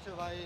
se vai.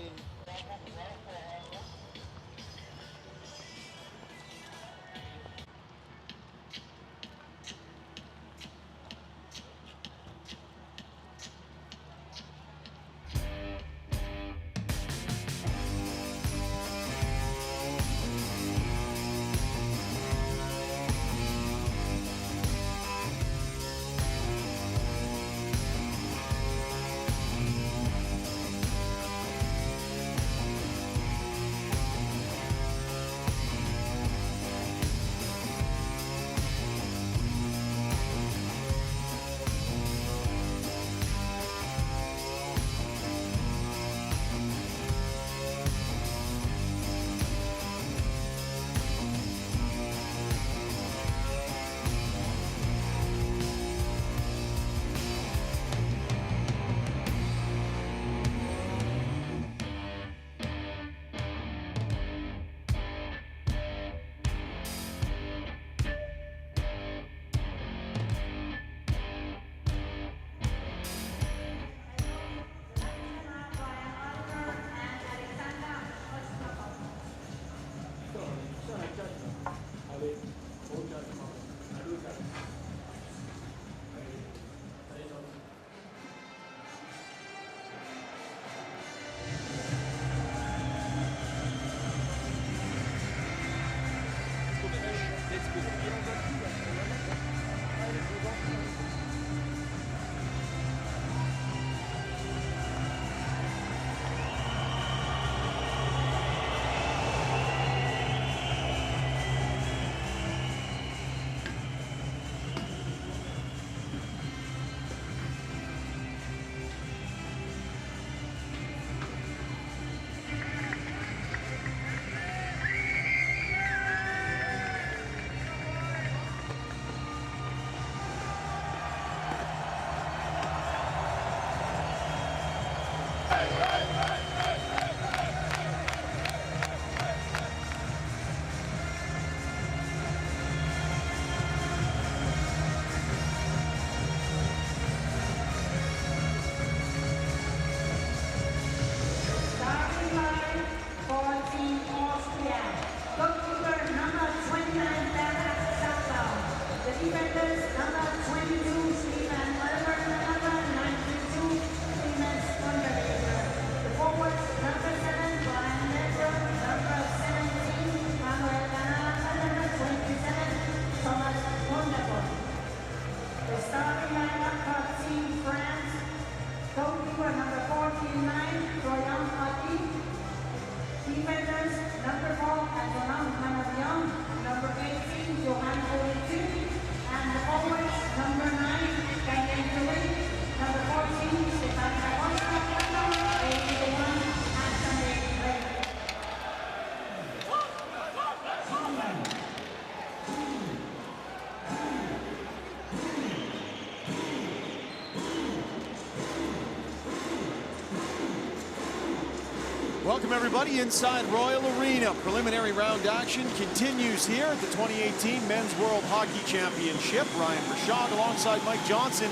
Welcome everybody inside Royal Arena. Preliminary round action continues here at the 2018 Men's World Hockey Championship. Ryan Bershog alongside Mike Johnson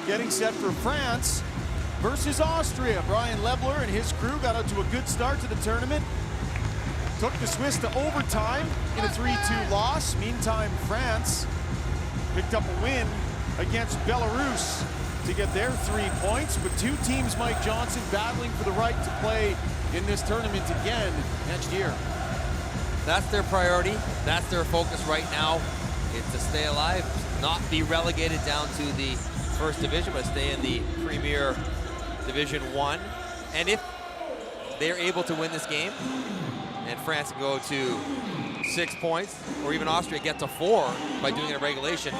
getting set for France versus Austria. Brian Lebler and his crew got out to a good start to the tournament. Took the Swiss to overtime in a 3-2 loss. Meantime, France picked up a win against Belarus to get their 3 points, with two teams, Mike Johnson, battling for the right to play in this tournament again next year. That's their priority. That's their focus right now. It's to stay alive, not be relegated down to the first division, but stay in the Premier Division 1. And if they're able to win this game, and France can go to 6 points, or even Austria get to 4 by doing it in regulation,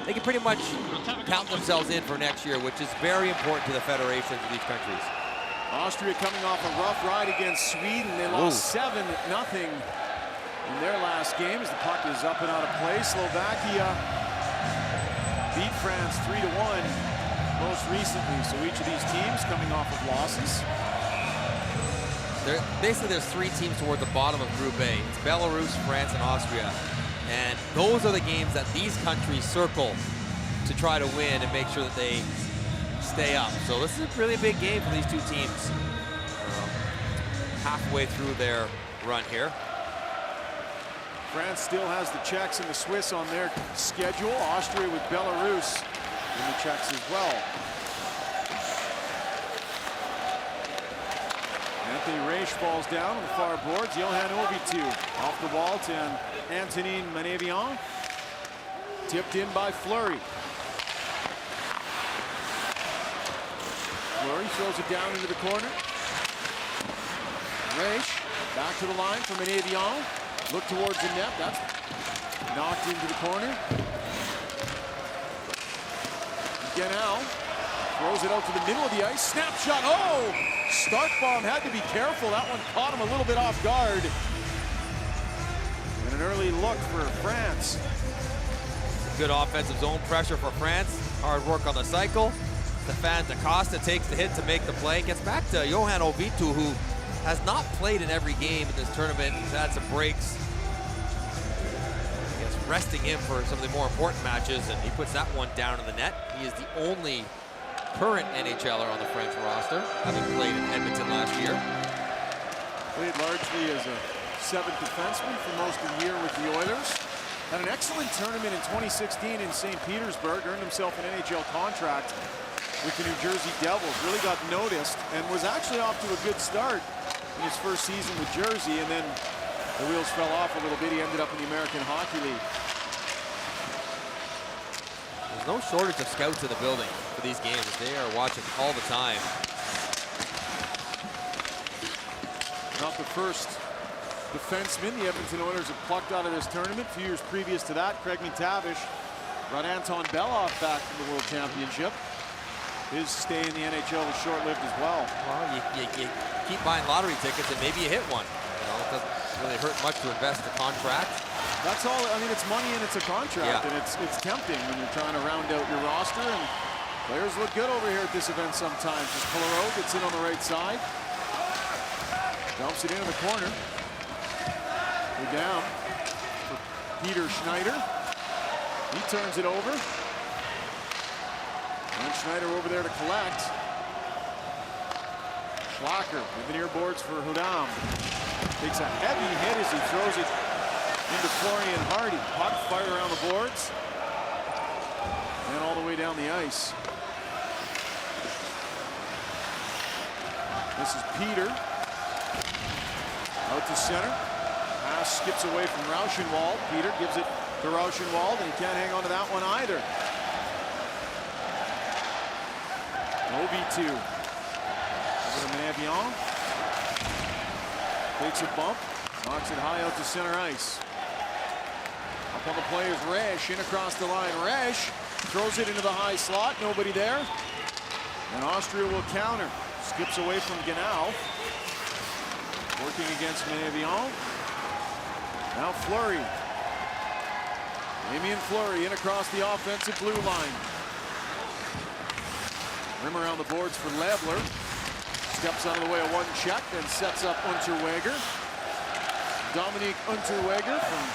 they can pretty much count themselves in for next year, which is very important to the federations of these countries. Austria coming off a rough ride against Sweden. They lost 7-0 in their last game as the puck is up and out of play. Slovakia beat France 3-1 most recently. So each of these teams coming off of losses. Basically, there's 3 teams toward the bottom of Group A. It's Belarus, France, and Austria. And those are the games that these countries circle to try to win and make sure that they stay up. So this is a really big game for these two teams. halfway through their run here. France still has the Czechs and the Swiss on their schedule. Austria with Belarus in the Czechs as well. Anthony Reich falls down on the far boards. Johan Ovitu off the wall to Antonin Manevian. Tipped in by Fleury. Fleury throws it down into the corner. Reich back to the line for Manevian. Look towards the net. That's knocked into the corner. Genau throws it out to the middle of the ice. Snapshot. Oh! Starkbaum had to be careful. That one caught him a little bit off guard. And an early look for France. Good offensive zone pressure for France. Hard work on the cycle. Stefan DaCosta takes the hit to make the play. Gets back to Johan Ovitu, who has not played in every game in this tournament. He's had some breaks. I guess resting him for some of the more important matches, and he puts that one down in the net. He is the only current NHLer on the French roster, having played in Edmonton last year. Played largely as a seventh defenseman for most of the year with the Oilers. Had an excellent tournament in 2016 in St. Petersburg, earned himself an NHL contract with the New Jersey Devils. Really got noticed and was actually off to a good start in his first season with Jersey, and then the wheels fell off a little bit. He ended up in the American Hockey League. There's no shortage of scouts in the building for these games. They are watching all the time. Not the first defenseman the Edmonton Oilers have plucked out of this tournament. A few years previous to that, Craig McTavish brought Anton Belov back from the World Championship. His stay in the NHL was short-lived as well. Well, you keep buying lottery tickets and maybe you hit one. You know, it doesn't really hurt much to invest a contract. That's all. I mean, it's money and it's a contract, and it's tempting when you're trying to round out your roster. And players look good over here at this event sometimes. As Colorado gets in on the right side, dumps it into the corner. We're down for Peter Schneider. He turns it over. And Schneider over there to collect. Schlacker with the near boards for Hudam. Takes a heavy hit as he throws it into Florian Hardy. Puck fired around the boards. And all the way down the ice. This is Peter. Out to center. Pass skips away from Rauschenwald. Peter gives it to Rauschenwald, and he can't hang on to that one either. OB2. Over to Manevian. Takes a bump. Knocks it high out to center ice. Up on the play is Resch. In across the line. Resch throws it into the high slot. Nobody there. And Austria will counter. Skips away from Genau. Working against Manevian. Now Fleury. Damien Fleury in across the offensive blue line. Rim around the boards for Lebler. Steps out of the way of one check, then sets up Unterweger. Dominique Unterweger from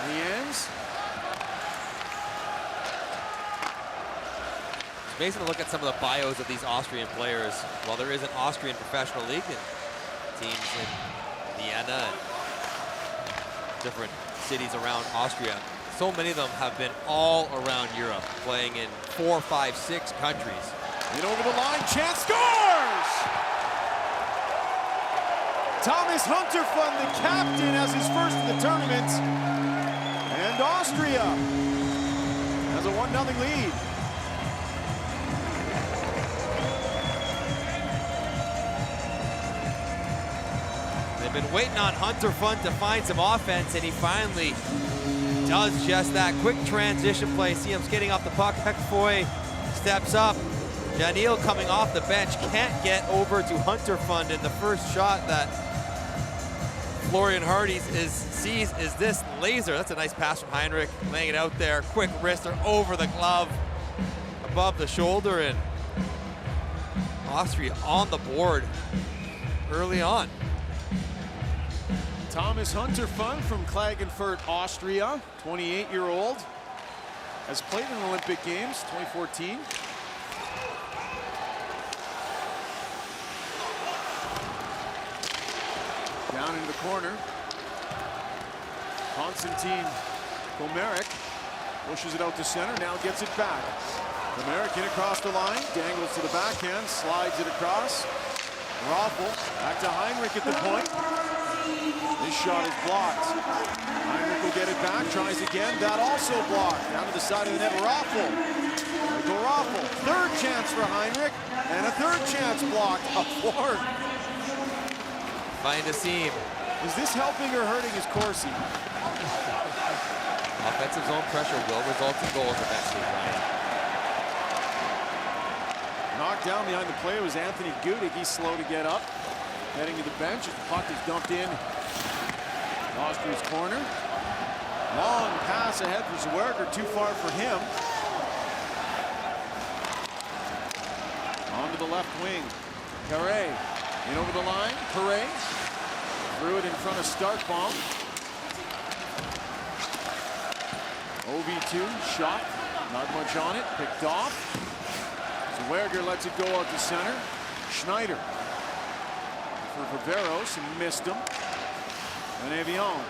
Lienz. It's amazing to look at some of the bios of these Austrian players. While there is an Austrian professional league and teams in Vienna and different cities around Austria, so many of them have been all around Europe, playing in 4, 5, 6 countries. And over the line, chance, scores! Thomas Hunterfund, the captain, has his first of the tournament. And Austria has a 1-0 lead. They've been waiting on Hunterfund to find some offense, and he finally does just that. Quick transition play. See him skating off the puck. Hecfoy steps up. Janil coming off the bench can't get over to Hunterfund, and the first shot that Florian Hardy sees is this laser. That's a nice pass from Heinrich, laying it out there. Quick wrister over the glove, above the shoulder, and Austria on the board early on. Thomas Hunterfund from Klagenfurt, Austria, 28-year-old, has played in the Olympic Games, 2014. down into the corner. Konstantin Komarek pushes it out to center, now gets it back. Komarek in across the line, dangles to the backhand, slides it across. Raffel back to Heinrich at the point. This shot is blocked. Heinrich will get it back, tries again, that also blocked. Down to the side of the net, Raffel. Michael Raffel, third chance for Heinrich, and a third chance blocked. A fourth. Find a seam. Is this helping or hurting his Corsi? Offensive zone pressure will result in goals eventually, Ryan. Knocked down behind the play was Anthony Gudik. He's slow to get up. Heading to the bench as the puck is dumped in. Austria's corner. Long pass ahead for Zwerger, too far for him. On to the left wing. Carré in over the line. Carré threw it in front of Starkbaum. OV2 shot, not much on it, picked off. Zwerger lets it go out to center. Schneider for Viveros and missed him. And Avion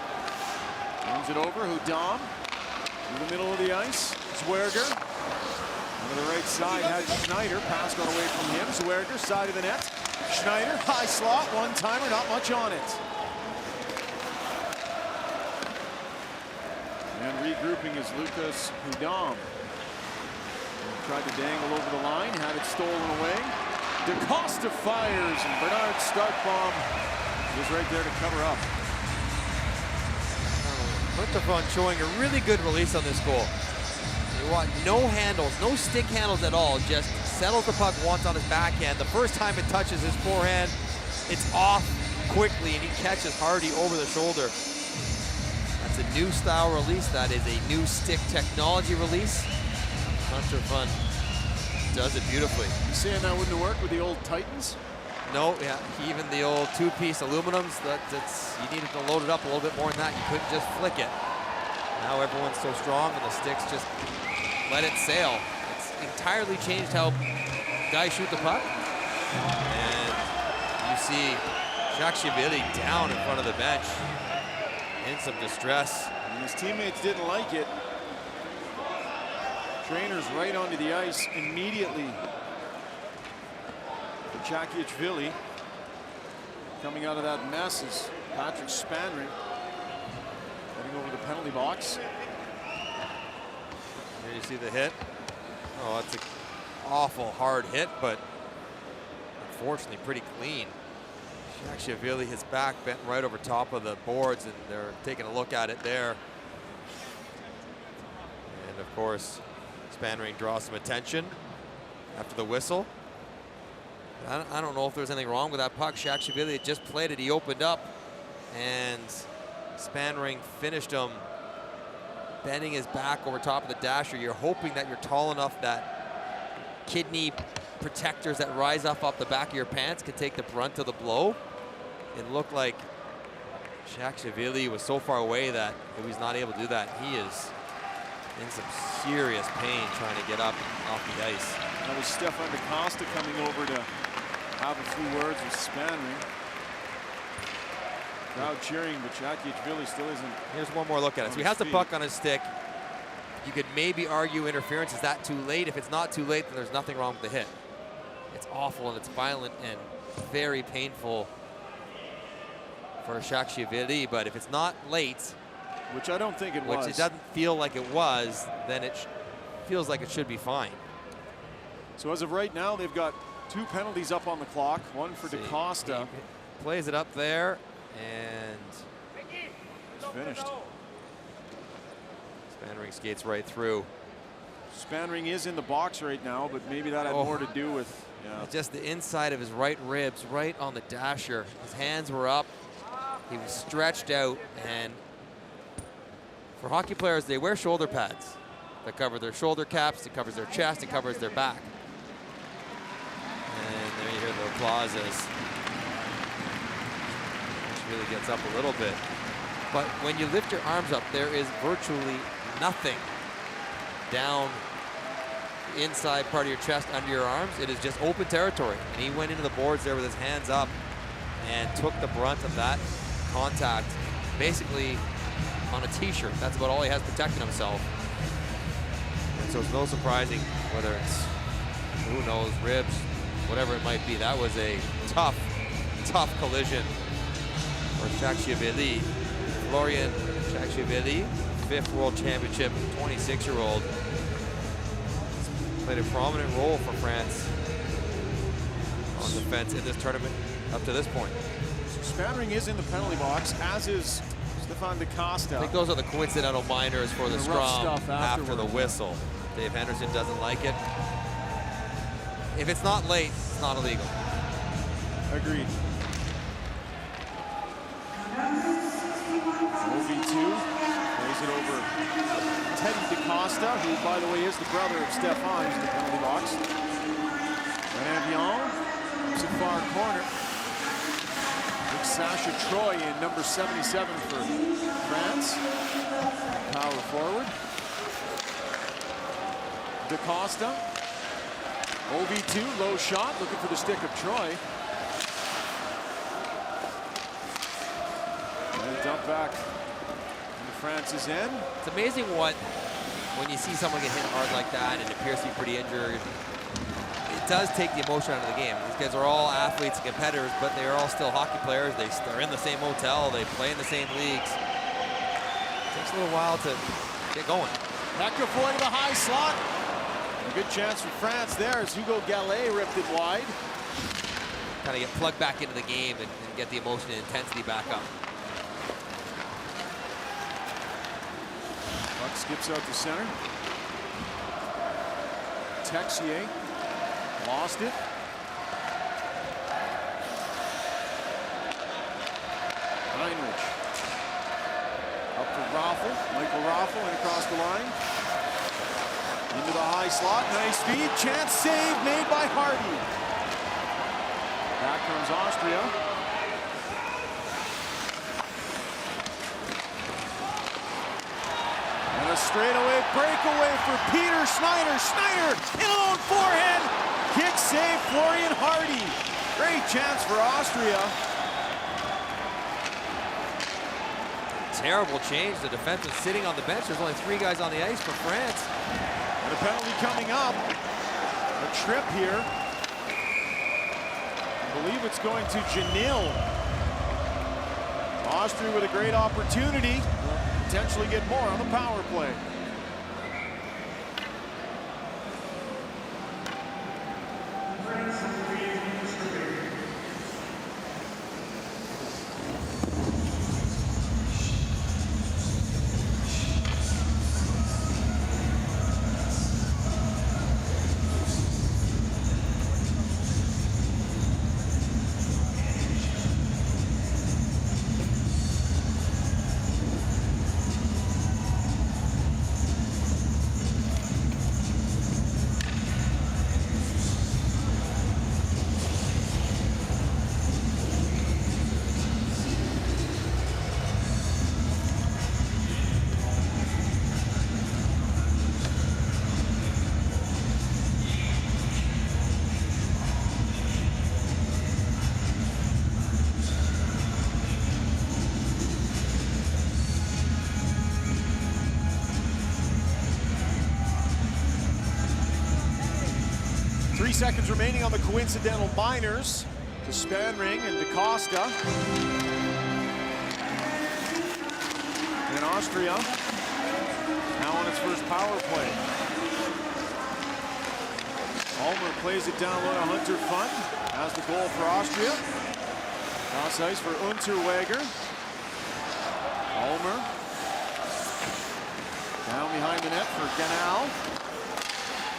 turns it over. Hudam in the middle of the ice. Zwerger on the right side has Schneider. Pass got away from him. Zwerger side of the net. Schneider high slot, one-timer, not much on it. And regrouping is Lucas Hudam. Tried to dangle over the line, had it stolen away. DaCosta fires, and Bernard Starkbaum is right there to cover up. Muntafon showing a really good release on this goal. You want no handles, no stick handles at all, just settles the puck once on his backhand. The first time it touches his forehand, it's off quickly, and he catches Hardy over the shoulder. That's a new style release. That is a new stick technology release. Muntafon does it beautifully. You saying that wouldn't have worked with the old Titans? No, yeah, even the old two-piece aluminums, that's you needed to load it up a little bit more than that. You couldn't just flick it. Now everyone's so strong and the sticks just let it sail. It's entirely changed how guys shoot the puck. And you see Shakshvili down in front of the bench in some distress. And his teammates didn't like it. Trainers right onto the ice immediately. Shakshvili coming out of that mess is Patrick Spanring heading over the penalty box. Here you see the hit. Oh, that's an awful hard hit, but unfortunately pretty clean. Shakshvili, his back bent right over top of the boards, and they're taking a look at it there. And of course, Spanring draws some attention after the whistle. I don't know if there's anything wrong with that puck. Shakshvili had just played it. He opened up, and Spanring finished him, bending his back over top of the dasher. You're hoping that you're tall enough that kidney protectors that rise up off the back of your pants can take the brunt of the blow. It looked like Shakshvili was so far away that he was not able to do that. He is in some serious pain trying to get up off the ice. That was Stefan DaCosta coming over to have a few words with Spanring. Crowd cheering, but Shakshvili still isn't. Here's one more look at it. So he has the puck on his stick. You could maybe argue interference. Is that too late? If it's not too late, then there's nothing wrong with the hit. It's awful and it's violent and very painful for Shakshvili, but if it's not late, which I don't think it was, which it doesn't feel like it was, then it feels like it should be fine. So as of right now, they've got 2 penalties up on the clock, one for DaCosta. He plays it up there, and it's finished. Spanring skates right through. Spanring is in the box right now, but maybe that had more to do with just the inside of his right ribs, right on the dasher. His hands were up. He was stretched out, and for hockey players, they wear shoulder pads that cover their shoulder caps, it covers their chest, it covers their back. And there you hear the applause as he really gets up a little bit. But when you lift your arms up, there is virtually nothing down the inside part of your chest under your arms. It is just open territory. And he went into the boards there with his hands up and took the brunt of that contact basically on a t-shirt. That's about all he has protecting himself. And so it's no surprising whether it's, who knows, ribs, whatever it might be. That was a tough collision for Tchakchiaveli. Florian Tchakchiaveli, 5th World Championship, 26-year-old. Played a prominent role for France on defense in this tournament up to this point. Spannering is in the penalty box, as is Stefan Da Costa. I think those are the coincidental minors for the scrum after the whistle. Dave Henderson doesn't like it. If it's not late, it's not illegal. Agreed. OV2 plays it over Teddy Da Costa, who, by the way, is the brother of Stefan, who's in the penalty box. Van moves it far corner. Big Sasha Troy in number 77 for France. Power forward. Da Costa. OV2, low shot, looking for the stick of Troy. And dump back into France's end. It's amazing when you see someone get hit hard like that and appears to be pretty injured, it does take the emotion out of the game. These guys are all athletes and competitors, but they are all still hockey players. They're in the same hotel. They play in the same leagues. It takes a little while to get going. Hector to the high slot. A good chance for France there as Hugo Gallet ripped it wide. Kind of get plugged back into the game and get the emotion and intensity back up. Puck skips out to center. Texier lost it. Heinrich up for Raffel. Michael Raffel and across the line. Into the high slot, nice feed, chance save made by Hardy. Back comes Austria. And a straightaway breakaway for Peter Schneider. Schneider in a lone forehand. Kick save, Florian Hardy. Great chance for Austria. Terrible change. The defense was sitting on the bench. There's only 3 guys on the ice for France. And a penalty coming up. A trip here. I believe it's going to Janil. Austria with a great opportunity. Potentially get more on the power play. Seconds remaining on the coincidental minors to Spanring and Da Costa. And Austria now on its first power play. Ulmer plays it down low to Hunter Fund. Has the goal for Austria. Cross ice for Unterweger. Ulmer down behind the net for Ganal.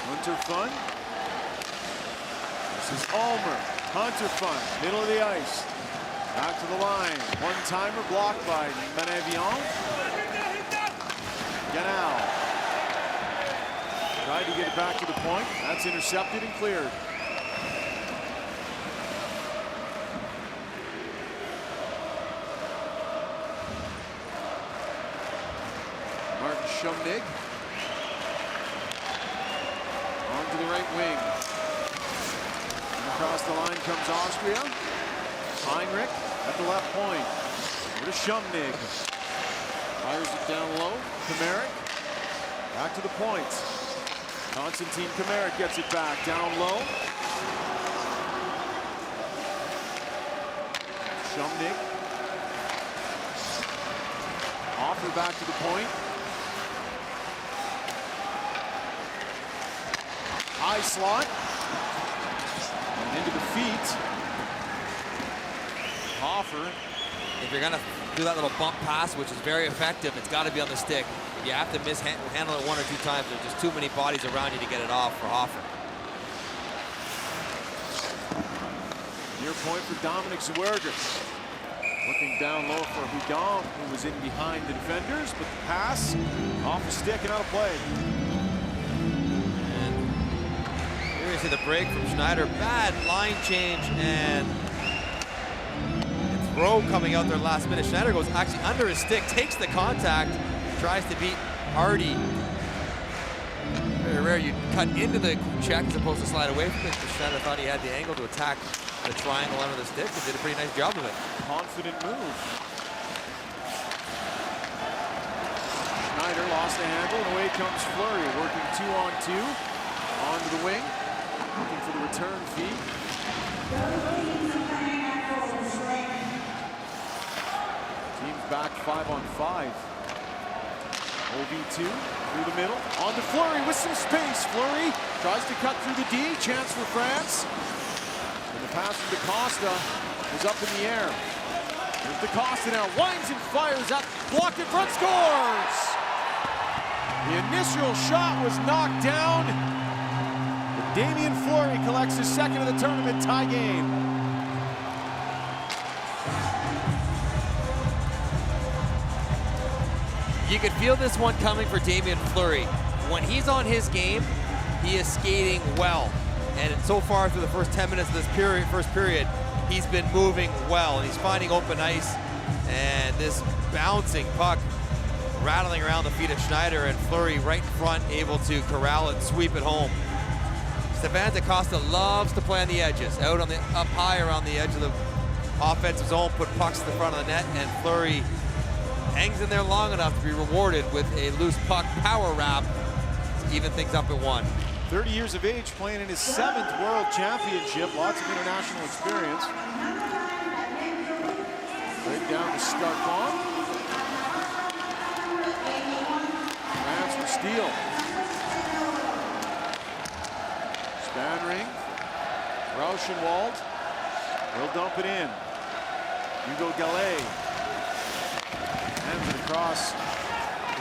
Hunter Fund. This is Ulmer, Hunter Fund, middle of the ice. Back to the line. One-timer blocked by Menevion. Ganal. Tried to get it back to the point. That's intercepted and cleared. Martin Schumnig. On to the right wing. Across the line comes Austria. Heinrich at the left point. Over to Shumnig. Fires it down low. Kemerick. Back to the point. Konstantin Kemerick gets it back. Down low. Shumnig. Offer back to the point. High slot. And into the feet. Offer. If you're gonna do that little bump pass, which is very effective, it's gotta be on the stick. You have to handle it 1 or 2 times. There's just too many bodies around you to get it off for Hofer. Near point for Dominic Zwerger. Looking down low for Hudon, who was in behind the defenders, but the pass off the stick and out of play. And here you see the break from Schneider. Bad line change and throw coming out there last minute. Schneider goes actually under his stick, takes the contact, tries to beat Hardy. Very rare you cut into the check as opposed to slide away from it. Schneider thought he had the angle to attack the triangle under the stick and did a pretty nice job of it. Confident move. Schneider lost the handle and away comes Fleury, working 2-on-2 onto the wing, looking for the return feed. Team's back 5-on-5. OV2 through the middle, on to Fleury with some space. Fleury tries to cut through the D, chance for France. And the pass from DaCosta was up in the air. There's DaCosta now, winds and fires up, blocked in front, scores! The initial shot was knocked down. But Damien Fleury collects his second of the tournament, tie game. You could feel this one coming for Damien Fleury. When he's on his game, he is skating well. And so far through the first 10 minutes of this first period, he's been moving well. And he's finding open ice. And this bouncing puck rattling around the feet of Schneider, and Fleury right in front, able to corral it and sweep it home. Stefan DaCosta loves to play on the edges, out on the up high around the edge of the offensive zone, put pucks to the front of the net, and Fleury hangs in there long enough to be rewarded with a loose puck power wrap to even things up at 1. 30 years of age, playing in his 7th World Championship, lots of international experience. Right down to Starkon. France for steal. Spanring. Rauschenwald. He'll dump it in. Hugo Gallet. Hands it across to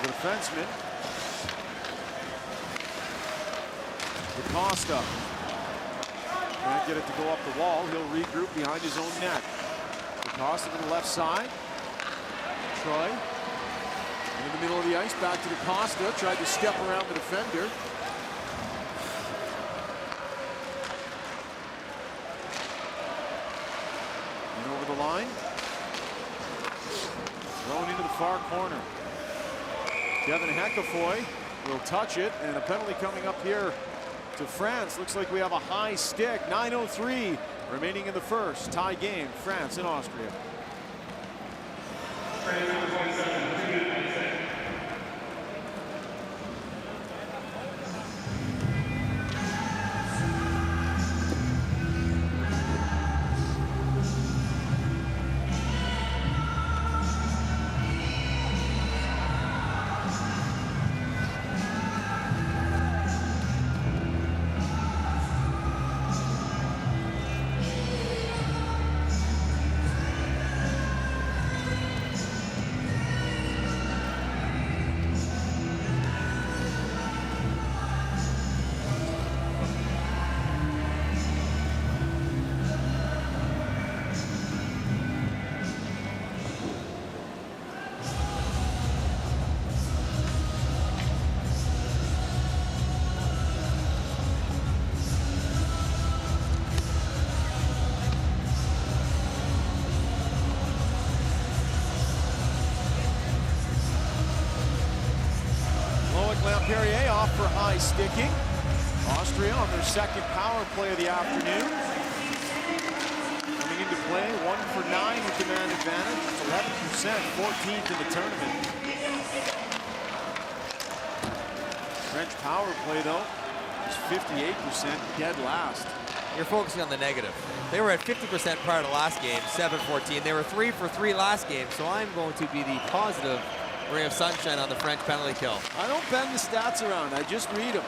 the defenseman. DaCosta. Can't get it to go up the wall. He'll regroup behind his own net. DaCosta to the left side. Troy. In the middle of the ice, back to DaCosta. Tried to step around the defender. And over the line. Thrown into the far corner. Kevin Heckafoy will touch it, and a penalty coming up here to France. Looks like we have a high stick. 9:03 remaining in the first. Tie game, France and Austria. Perrier off for high sticking. Austria on their second power play of the afternoon. Coming into play, 1 for 9 with the man advantage. It's 11%, 14th in the tournament. French power play, though, is 58%, dead last. You're focusing on the negative. They were at 50% prior to last game, 7-14. They were 3 for 3 last game, so I'm going to be the positive ray of sunshine on the French penalty kill. I don't bend the stats around, I just read them.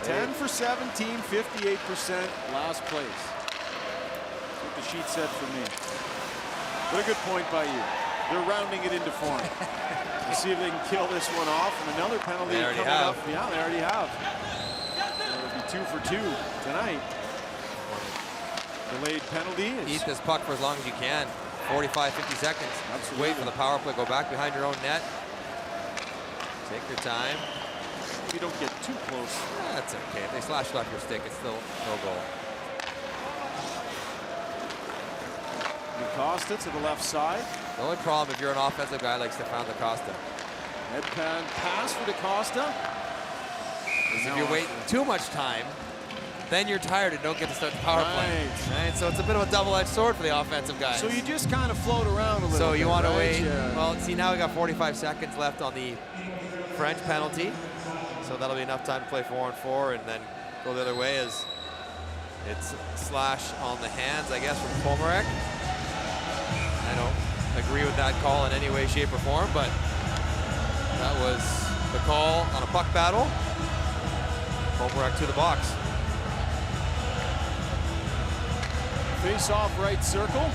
10 for 17, 58%, last place. That's what the sheet said for me. What a good point by you. They're rounding it into form. Let's see if they can kill this one off. And another penalty coming up. Yeah, they already have. It'll be 2 for 2 tonight. Delayed penalty. Eat this puck for as long as you can. 45, 50 seconds. Absolutely. Wait for the power play. Go back behind your own net. Take your time. You don't get too close. That's okay. If they slash it off your stick, it's still no goal. Costa to the left side. The only problem if you're an offensive guy like Stefan Costa Head pan pass for Costa. is if you're waiting too much time, then you're tired and don't get to start the power play. Right? So it's a bit of a double-edged sword for the offensive guys. So you just kind of float around a little bit. So you want to right? wait. Yeah. Well, see, now we got 45 seconds left on the French penalty. So that'll be enough time to play 4-on-4 and then go the other way as it's slash on the hands, I guess, from Komarek. I don't agree with that call in any way, shape, or form, but that was the call on a puck battle. Komarek to the box. Face off right circle.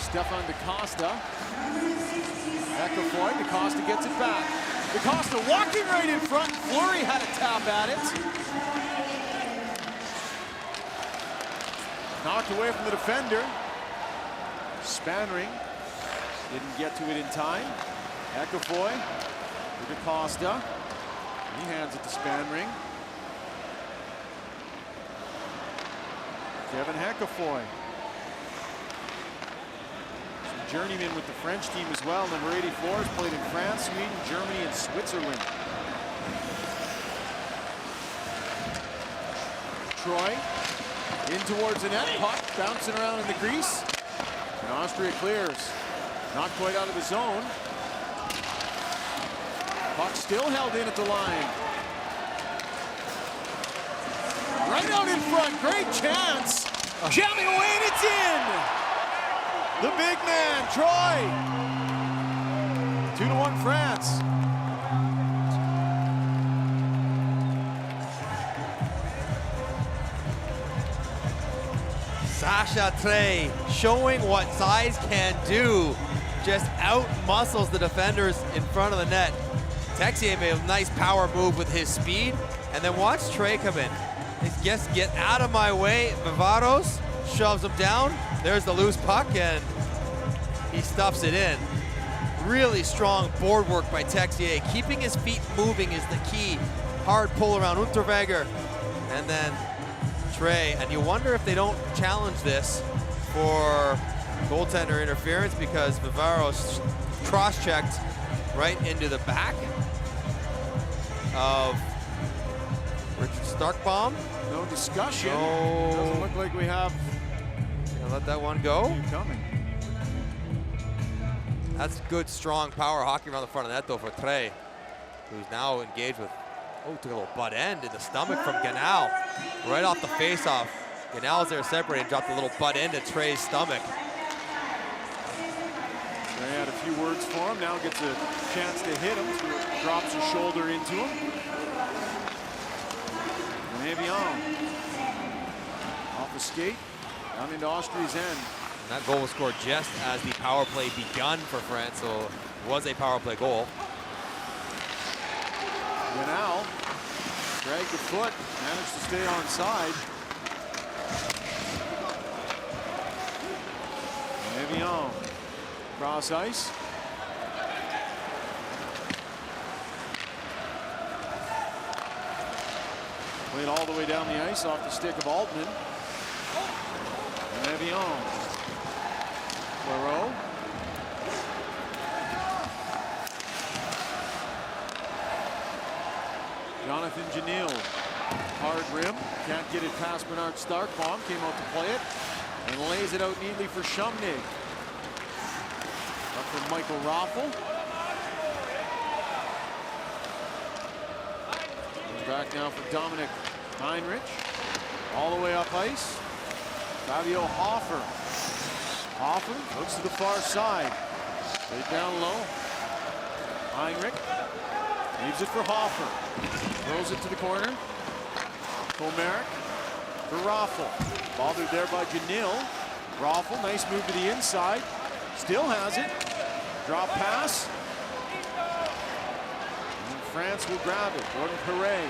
Stefan Costa. Eckefroy. Costa gets it back. Costa walking right in front. Fleury had a tap at it. Knocked away from the defender. Spanring didn't get to it in time. Eckefroy to Costa. He hands it to Spanring. Kevin Eckefroy. Some journeyman with the French team as well. Number 84 has played in France, Sweden, Germany, and Switzerland. Troy in towards the net. Puck bouncing around in the crease. And Austria clears. Not quite out of the zone. Puck still held in at the line. Right out in front, great chance. Jamming away and it's in. The big man, Troy. 2-1 France. Sacha Trey showing what size can do. Just out-muscles the defenders in front of the net. Texier made a nice power move with his speed. And then watch Trey come in. Just get out of my way. Vivaros shoves him down. There's the loose puck, and he stuffs it in. Really strong board work by Texier. Keeping his feet moving is the key. Hard pull around Unterweger. And then Trey. And you wonder if they don't challenge this for goaltender interference because Vivaros cross-checked right into the back of Richard Starkbaum. No discussion. No. Doesn't look like we have. Gonna let that one go. Coming. That's good, strong power hockey around the front of the net, though, for Trey, who's now engaged with, took a little butt end in the stomach from Ganal. Right off the face-off. Ganal's there separated and dropped a little butt end to Trey's stomach. Trey had a few words for him. Now gets a chance to hit him. Drops his shoulder into him. Evian off the skate, down into Austria's end. And that goal was scored just as the power play begun for France, so it was a power play goal. Ganal dragged the foot, managed to stay onside. Evian cross ice. Played all the way down the ice off the stick of Altman. And Evian. Poirot. Jonathan Janil. Hard rim. Can't get it past Bernard Starkbaum. Came out to play it. And lays it out neatly for Shumnig. Up for Michael Raffel. Back now for Dominic Heinrich. All the way up ice. Fabio Hofer. Hofer looks to the far side. Right down low. Heinrich leaves it for Hofer. Throws it to the corner. Komarek for Raffel. Bothered there by Janil. Raffel, nice move to the inside. Still has it. Drop pass. And France will grab it. Gordon Perret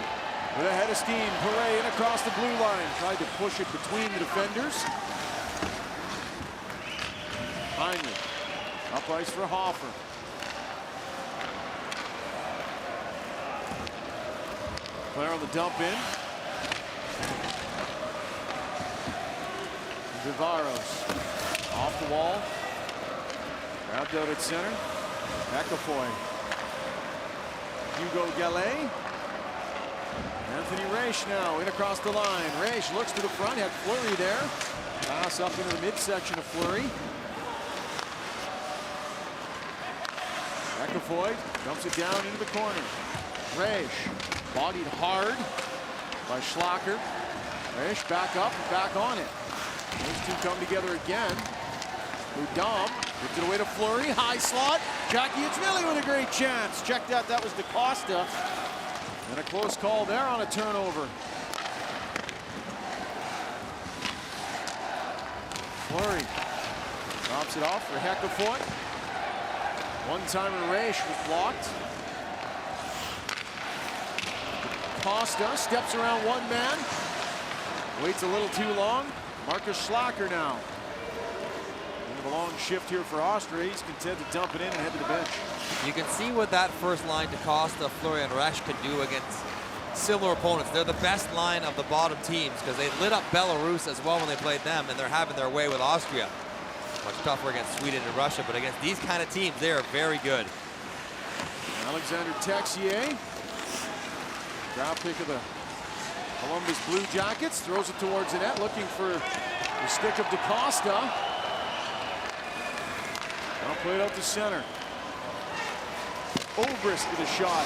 with a head of steam. Perret in across the blue line. Tried to push it between the defenders. Heinrich. Up ice for Hofer. Claire on the dump in. Vivaros off the wall. Grabbed out at center. Ecafoy. Hugo Gallet. Anthony Raish now in across the line. Raish looks to the front. Had Fleury there. Pass up into the midsection of Fleury. Ecafoy dumps it down into the corner. Raish bodied hard by Schlacker. Raish back up and back on it. Those two come together again. Udom gives it away to Fleury. High slot. Jackie Itzmili with a great chance. Check that. That was DaCosta. And a close call there on a turnover. Fleury drops it off for Ecafoy. One-timer Raish was blocked. Costa steps around one man. Waits a little too long. Marcus Schlacker now. End of a long shift here for Austria. He's content to dump it in and head to the bench. You can see what that first line, DaCosta, Fleury, and Resch could do against similar opponents. They're the best line of the bottom teams because they lit up Belarus as well when they played them, and they're having their way with Austria. Much tougher against Sweden and Russia, but against these kind of teams, they are very good. Alexander Texier, draft pick of the Columbus Blue Jackets, throws it towards the net, looking for the stick of DaCosta. Now played out to center. Obrist with a shot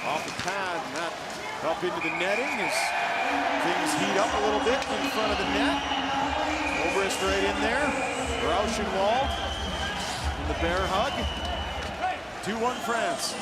off the pad, and that up into the netting as things heat up a little bit in front of the net. Obrist right in there. Rauschenwald in the bear hug. 2-1 France.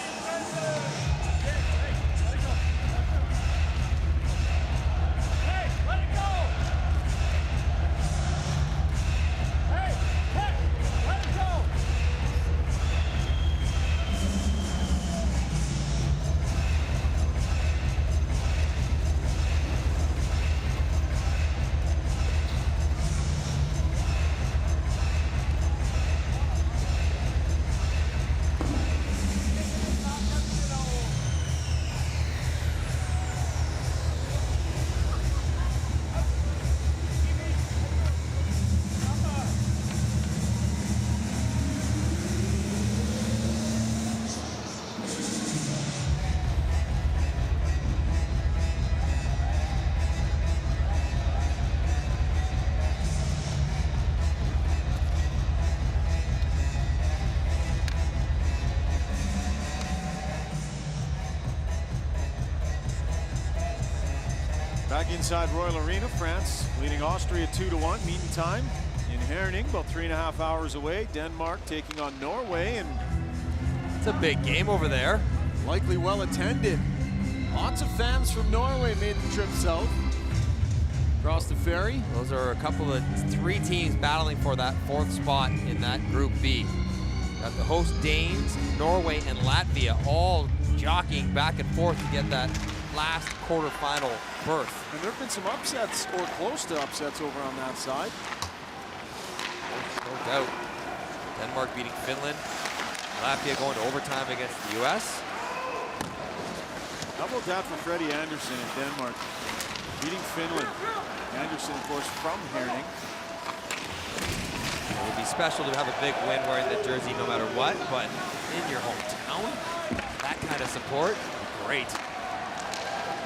Back inside Royal Arena, France leading Austria 2-1. Meantime, in Herning, about 3.5 hours away, Denmark taking on Norway, and it's a big game over there. Likely well attended. Lots of fans from Norway made the trip south across the ferry. Those are a couple of 3 teams battling for that 4th spot in that Group B. Got the host Danes, Norway, and Latvia all jockeying back and forth to get that last quarterfinal berth. And there have been some upsets, or close to upsets, over on that side. No doubt. Denmark beating Finland. Latvia going to overtime against the U.S. How about that for Freddie Anderson in Denmark? Beating Finland. Anderson, of course, from Herning. It would be special to have a big win wearing the jersey no matter what, but in your hometown, that kind of support, great.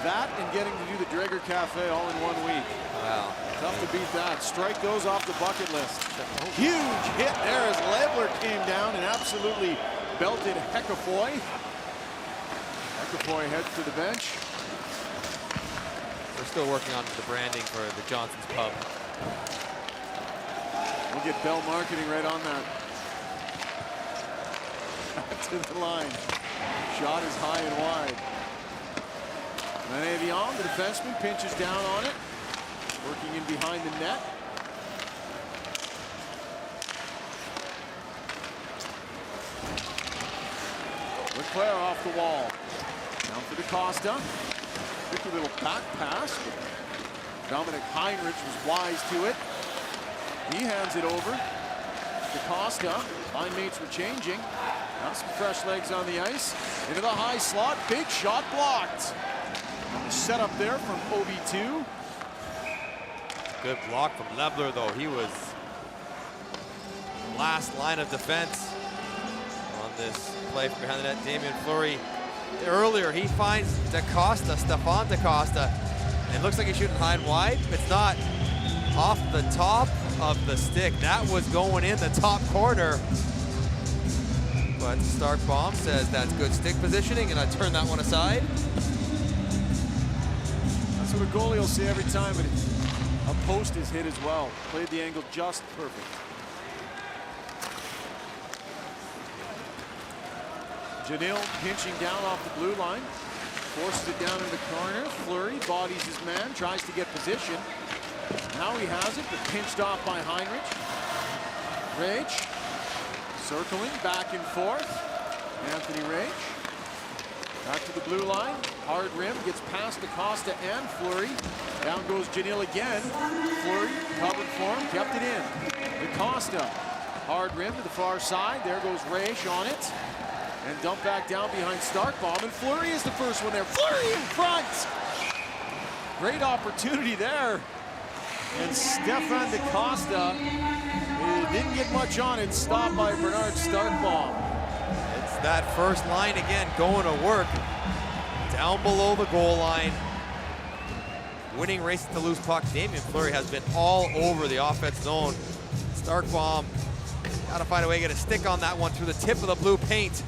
that and getting to do the Draeger Cafe all in 1 week. Wow. Tough to beat that. Strike those off the bucket list. Huge hit there as Lebler came down and absolutely belted Heckafoy. Heckafoy heads to the bench. We're still working on the branding for the Johnson's Pub. We'll get Bell Marketing right on that. To the line. Shot is high and wide. Manevian, the defenseman, pinches down on it. Working in behind the net. Leclerc off the wall. Down for DaCosta. Quick little back pass. Dominic Heinrich was wise to it. He hands it over. DaCosta. Line mates were changing. Now some fresh legs on the ice. Into the high slot. Big shot blocked. And the setup there from OB2. Good block from Lebler, though. He was the last line of defense on this play from behind the net. Damien Fleury. Earlier, he finds DaCosta, Stefan DaCosta, and it looks like he's shooting high and wide. It's not off the top of the stick. That was going in the top corner. But Starkbaum says that's good stick positioning, and I turn that one aside. That's what a goalie will say every time a post is hit as well. Played the angle just perfect. Janil pinching down off the blue line. Forces it down in the corner. Fleury bodies his man, tries to get position. Now he has it, but pinched off by Heinrich. Rage circling back and forth. Anthony Rage. Back to the blue line. Hard rim, gets past DaCosta and Fleury. Down goes Janil again. Fleury covered for him, kept it in. DaCosta, hard rim to the far side. There goes Rage on it. And dump back down behind Starkbaum. And Fleury is the first one there. Fleury in front! Great opportunity there. And Stefan DaCosta didn't get much on it. Stopped by Bernard Starkbaum. It's that first line again going to work. Down below the goal line. Winning race to loose puck. Damien Fleury has been all over the offense zone. Starkbaum got to find a way to get a stick on that one through the tip of the blue paint.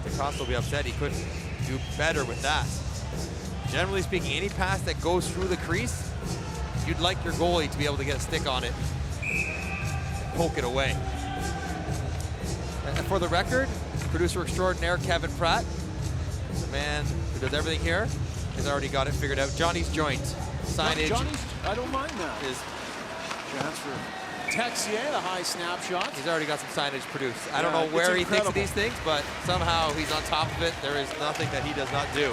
DaCosta will be upset. He couldn't do better with that. Generally speaking, any pass that goes through the crease, you'd like your goalie to be able to get a stick on it and poke it away. And for the record, producer extraordinaire Kevin Pratt, the man who does everything here, has already got it figured out. Johnny's Joint signage. Johnny's, I don't mind that. Is chance for Texier, the high snapshot. He's already got some signage produced. I don't know where he thinks of these things, but somehow he's on top of it. There is nothing that he does not do.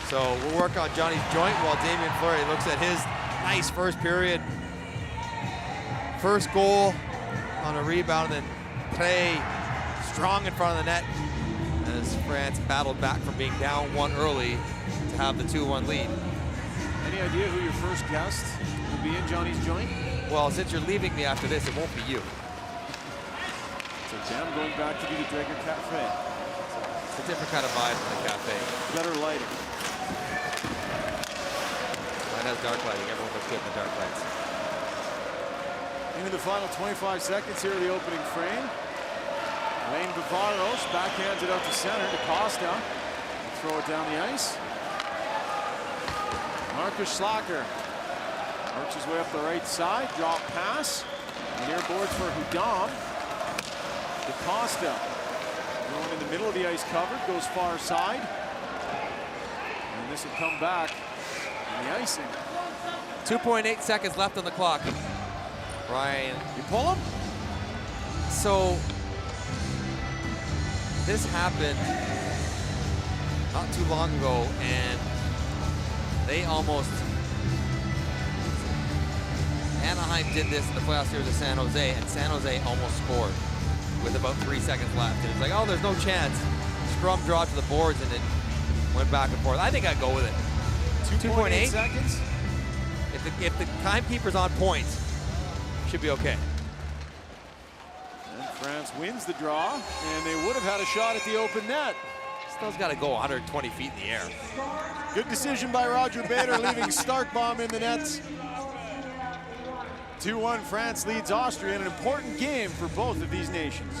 So we'll work on Johnny's Joint while Damien Fleury looks at his nice first period. First goal on a rebound, and then play strong in front of the net as France battled back from being down one early to have the 2-1 lead. Any idea who your first guest will be in Johnny's Joint? Well, since you're leaving me after this, it won't be you. So Sam going back to do the Draeger Cafe. It's a different kind of vibe than the cafe. Better lighting. Mine has dark lighting. Everyone looks good in the dark lights. Into the final 25 seconds here of the opening frame. Lane Bavaros backhands it out to center. DaCosta throw it down the ice. Marcus Schlacker works his way up the right side. Drop pass. Near boards for Hudam. DaCosta going in the middle of the ice covered. Goes far side. And this will come back in the icing. 2.8 seconds left on the clock. Ryan, you pull him? So this happened not too long ago, and they almost, Anaheim did this in the playoff series of San Jose, and San Jose almost scored with about 3 seconds left. And it's like, oh, there's no chance. Scrum dropped to the boards, and it went back and forth. I think I'd go with it. 2.8 seconds. If the timekeeper's on point, should be okay. And France wins the draw, and they would have had a shot at the open net. Snow's got to go 120 feet in the air. Good decision by Roger Bader, leaving Starkbaum in the nets. 2-1, France leads Austria in an important game for both of these nations.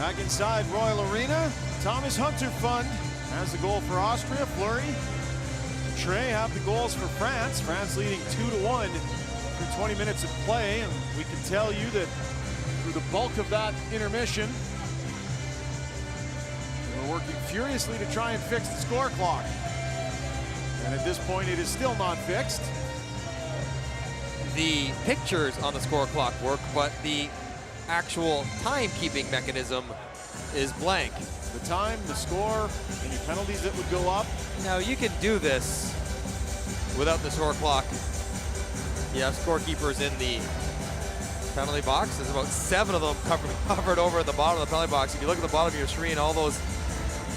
Back inside Royal Arena, Thomas Hunterfund has the goal for Austria. Fleury, Trey have the goals for France. France leading 2-1 through 20 minutes of play, and we can tell you that through the bulk of that intermission, we're working furiously to try and fix the score clock. And at this point, it is still not fixed. The pictures on the score clock work, but the actual timekeeping mechanism is blank. The time, the score, any penalties that would go up. Now you can do this without the score clock. You have scorekeepers in the penalty box. There's about 7 of them covered over at the bottom of the penalty box. If you look at the bottom of your screen, all those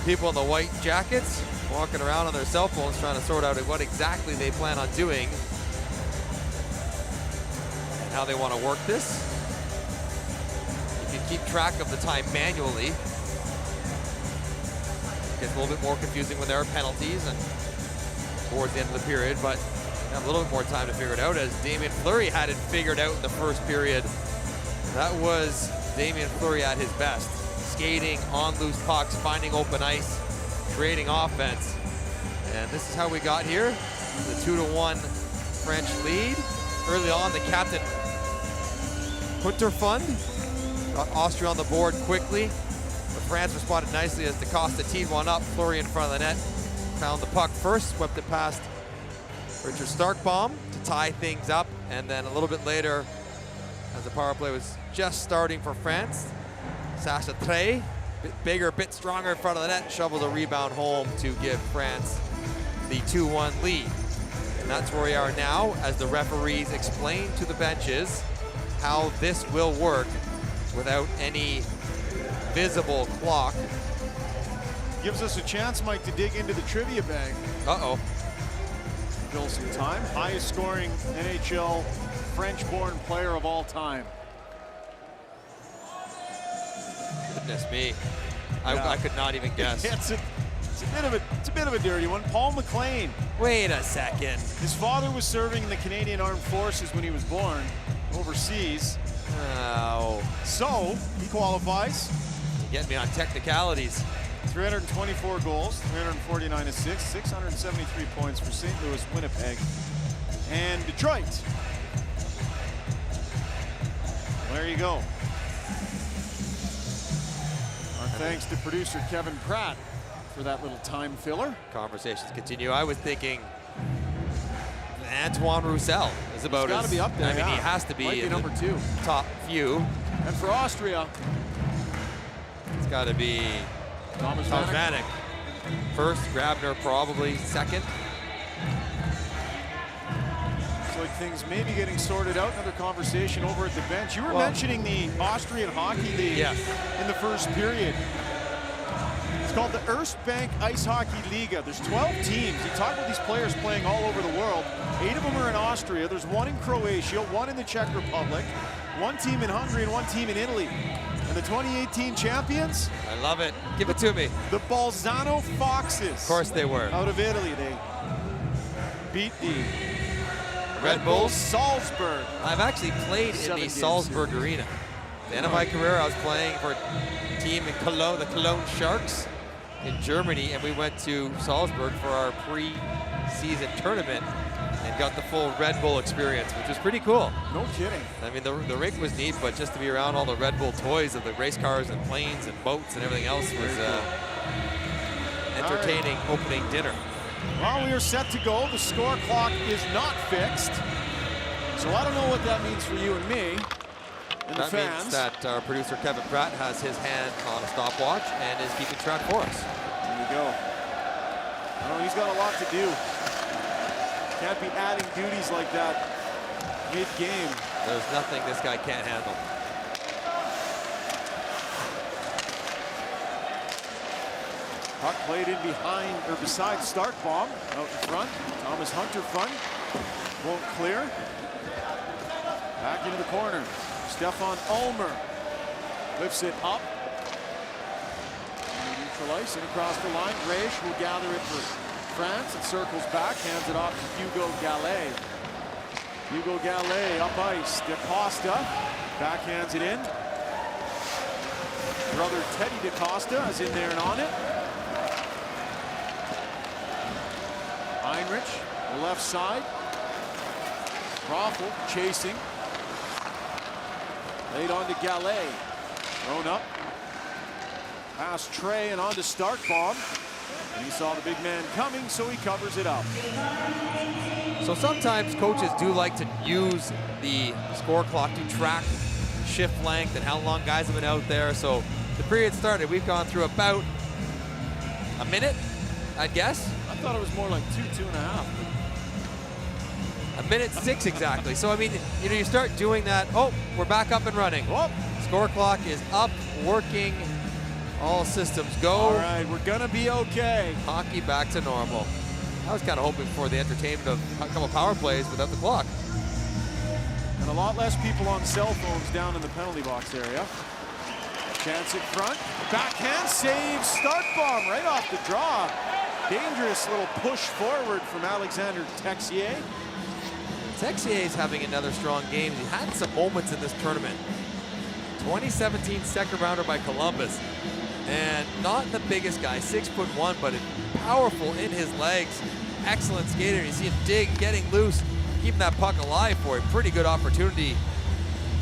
people in the white jackets walking around on their cell phones trying to sort out what exactly they plan on doing and how they want to work this. You can keep track of the time manually. It gets a little bit more confusing when there are penalties and towards the end of the period, but you have a little bit more time to figure it out, as Damien Fleury had it figured out in the first period. That was Damien Fleury at his best. Skating on loose pucks, finding open ice, creating offense. And this is how we got here. The 2-1 French lead. Early on, the captain, Hunterfund, got Austria on the board quickly. But France responded nicely as DaCosta teed one up. Fleury in front of the net, found the puck first, swept it past Richard Starkbaum to tie things up. And then a little bit later, as the power play was just starting for France, Sacha Trey, bit bigger, bit stronger in front of the net, shovels a rebound home to give France the 2-1 lead. And that's where we are now as the referees explain to the benches how this will work without any visible clock. Gives us a chance, Mike, to dig into the trivia bag. Uh-oh. Fill some time. Highest scoring NHL French-born player of all time. Goodness me. Yeah. I could not even guess. It's a bit of a dirty one. Paul McLean. Wait a second. His father was serving in the Canadian Armed Forces when he was born overseas. Oh. So he qualifies. Get me on technicalities. 324 goals, 349 assists, 673 points for St. Louis, Winnipeg, and Detroit. There you go. Our thanks to producer Kevin Pratt for that little time filler. Conversations continue. I was thinking Antoine Roussel is about He's got to be up there. I mean, yeah. he has to be, Might be in number the 2. top few. And for Austria, It's got to be Thomas Vanek. First, Grabner probably second. Looks like things may be getting sorted out. Another conversation over at the bench. You were mentioning the Austrian Hockey League in the first period. It's called the Erste Bank Ice Hockey Liga. There's 12 teams. You talk about these players playing all over the world. 8 of them are in Austria. There's 1 in Croatia, 1 in the Czech Republic, 1 team in Hungary, and 1 team in Italy. And the 2018 champions? I love it. Give it to me. The Bolzano Foxes. Of course they were. Out of Italy. They beat the Red Bulls Salzburg. I've actually played in the Salzburg Arena. At the end of my career, I was playing for a team in Cologne, the Cologne Sharks in Germany, and we went to Salzburg for our pre-season tournament and got the full Red Bull experience, which was pretty cool. No kidding. I mean, the rink was neat, but just to be around all the Red Bull toys of the race cars and planes and boats and everything else was entertaining opening dinner. Well, we are set to go. The score clock is not fixed. So I don't know what that means for you and me and the fans. That means that our producer Kevin Pratt has his hand on a stopwatch and is keeping track for us. There you go. I know he's got a lot to do. Can't be adding duties like that mid-game. There's nothing this guy can't handle. Puck played in behind or beside Starkbaum. Out in front. Thomas Hunterfund won't clear. Back into the corner. Stefan Ulmer lifts it up. Neutral ice and across the line. Reish will gather it for France. It circles back, hands it off to Hugo Gallet. Hugo Gallet up ice. DaCosta backhands it in. Brother Teddy DaCosta is in there and on it. Heinrich, the left side. Raffel chasing. Laid on to Gallet. Thrown up. Past Trey and on to Starkbaum. And he saw the big man coming, so he covers it up. So sometimes coaches do like to use the score clock to track shift length and how long guys have been out there. So the period started. We've gone through about a minute, I'd guess. I thought it was more like 2.5. A minute 6 exactly. So I mean, you know, you start doing that. Oh, we're back up and running. Whoop. Score clock is up, working. All systems go. All right, we're gonna be okay. Hockey back to normal. I was kind of hoping for the entertainment of a couple power plays without the clock. And a lot less people on cell phones down in the penalty box area. Chance in front. Backhand save. Starkbaum right off the draw. Dangerous little push forward from Alexander Texier. Texier is having another strong game. He had some moments in this tournament. 2017 second rounder by Columbus. And not the biggest guy, 6'1", but powerful in his legs. Excellent skater. You see him dig, getting loose, keeping that puck alive for a pretty good opportunity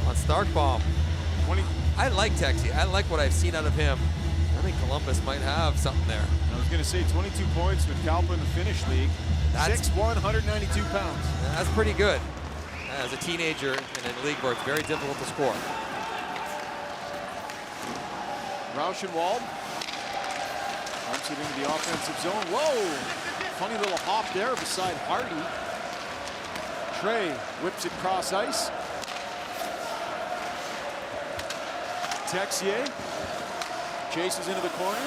on Starkbaum. I like Texier. I like what I've seen out of him. I think Columbus might have something there. I was going to say 22 points with Kalpa in the Finnish league. 6'1", 192 pounds. That's pretty good. As a teenager and in a league where it's very difficult to score. Rauschenwald dumps it into the offensive zone. Whoa! Funny little hop there beside Hardy. Trey whips it cross ice. Texier chases into the corner.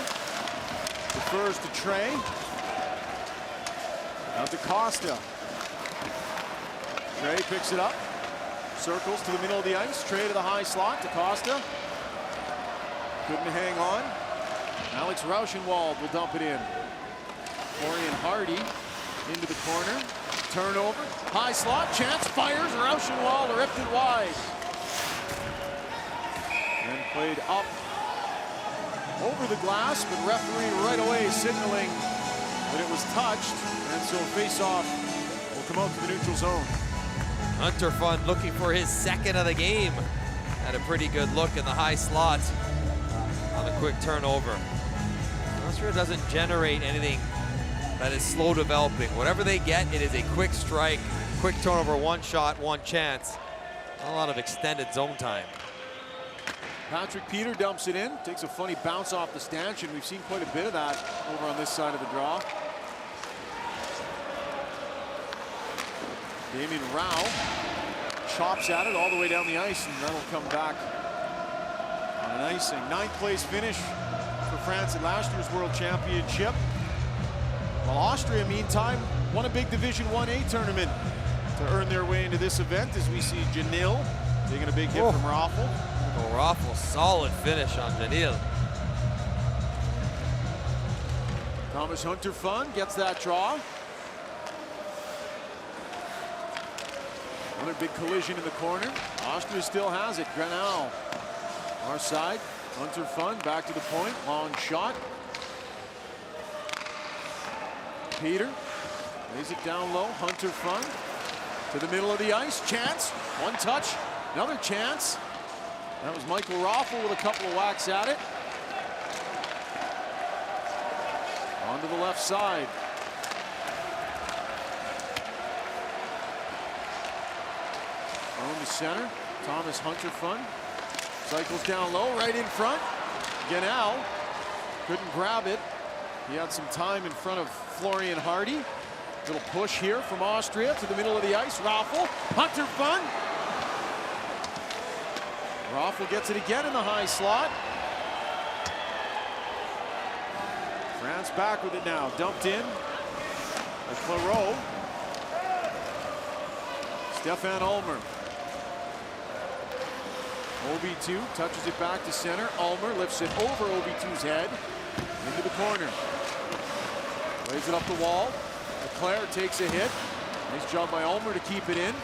Defers to Trey. Out to Costa. Trey picks it up. Circles to the middle of the ice. Trey to the high slot to Costa. Couldn't hang on. Alex Rauschenwald will dump it in. Florian Hardy into the corner. Turnover. High slot. Chance fires. Rauschenwald ripped it wide. And played up over the glass, but referee right away signaling that it was touched. And so face-off will come out to the neutral zone. Hunter Fun looking for his second of the game. Had a pretty good look in the high slot on a quick turnover. Austria doesn't generate anything that is slow developing. Whatever they get, it is a quick strike, quick turnover, one shot, one chance. Not a lot of extended zone time. Patrick Peter dumps it in, takes a funny bounce off the stanchion. We've seen quite a bit of that over on this side of the draw. Damien Rao chops at it all the way down the ice, and that'll come back on an icing. 9th place finish for France at last year's World Championship. While Austria, meantime, won a big Division 1A tournament to earn their way into this event, as we see Janil taking a big hit from Raffel. Oh, Raffel, solid finish on Janil. Thomas Hunter Fun gets that draw. Another big collision in the corner. Austria still has it. Grenal, our side. Hunter Fun back to the point. Long shot. Peter lays it down low. Hunter Fun to the middle of the ice. Chance. One touch. Another chance. That was Michael Raffel with a couple of whacks at it. Onto the left side. On the center. Thomas Hunter Fun cycles down low, right in front. Grenal couldn't grab it. He had some time in front of Florian Hardy. Little push here from Austria to the middle of the ice. Raffel, Hunter Fun. Raffel gets it again in the high slot. France back with it now. Dumped in by Claureau. Stefan Ulmer. OB2 touches it back to center. Ulmer lifts it over OB2's head into the corner. Lays it up the wall. Leclerc takes a hit. Nice job by Ulmer to keep it in.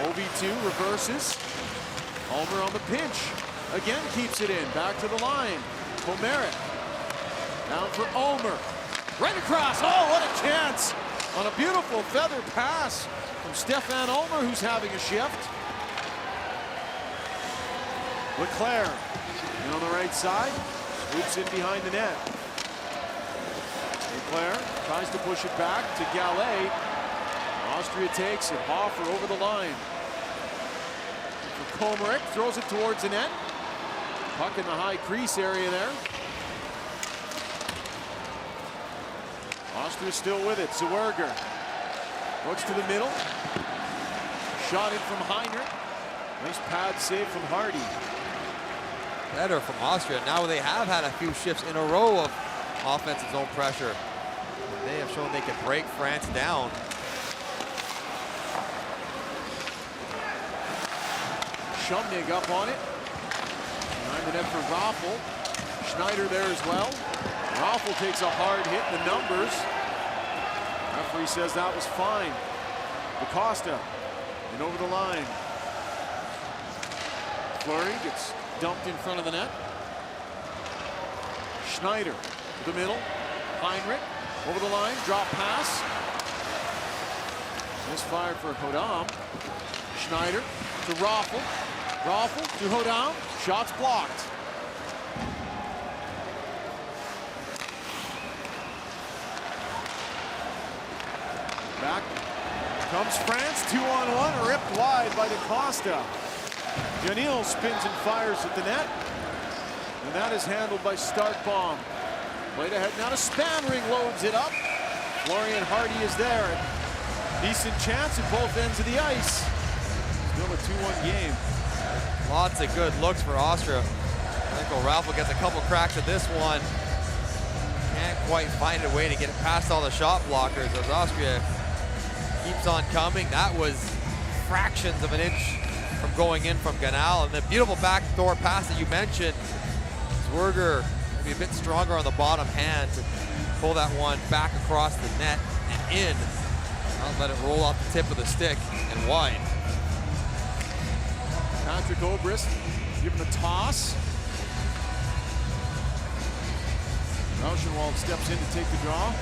OB2 reverses. Ulmer on the pinch. again keeps it in. Back to the line. Pomerik. Down for Ulmer. Right across. Oh, what a chance. On a beautiful feather pass from Stefan Ulmer, who's having a shift. Leclerc. And on the right side. Swoops in behind the net. Leclerc tries to push it back to Gallet. Austria takes it. Hofer over the line. Pomerik throws it towards the net. Puck in the high crease area there. Austria still with it. Zwerger looks to the middle. Shot in from Heinrich. Nice pad save from Hardy. Better from Austria. Now they have had a few shifts in a row of offensive zone pressure. They have shown they can break France down. Shumnig up on it. Behind the net for Raffel. Schneider there as well. Raffel takes a hard hit in the numbers. Referee says that was fine. DaCosta and over the line. Fleury gets dumped in front of the net. Schneider to the middle. Heinrich over the line. Drop pass. Misfired for Hodam. Schneider to Raffel. Raffel to Hodam. Shots blocked. Back comes France. 2-on-1. Ripped wide by DaCosta. Janil spins and fires at the net. And that is handled by Starkbaum. Played ahead now to Spanring. Loads it up. Florian Hardy is there. Decent chance at both ends of the ice. Still a 2-1 game. Lots of good looks for Austria. Michael Raffel gets a couple cracks at this one. Can't quite find a way to get it past all the shot blockers as Austria keeps on coming. That was fractions of an inch from going in from Ganal. And the beautiful backdoor pass that you mentioned. Zwerger maybe a bit stronger on the bottom hand to pull that one back across the net and in. Not let it roll off the tip of the stick and wide. Patrick Obrist giving the toss. Rauschenwald steps in to take the draw.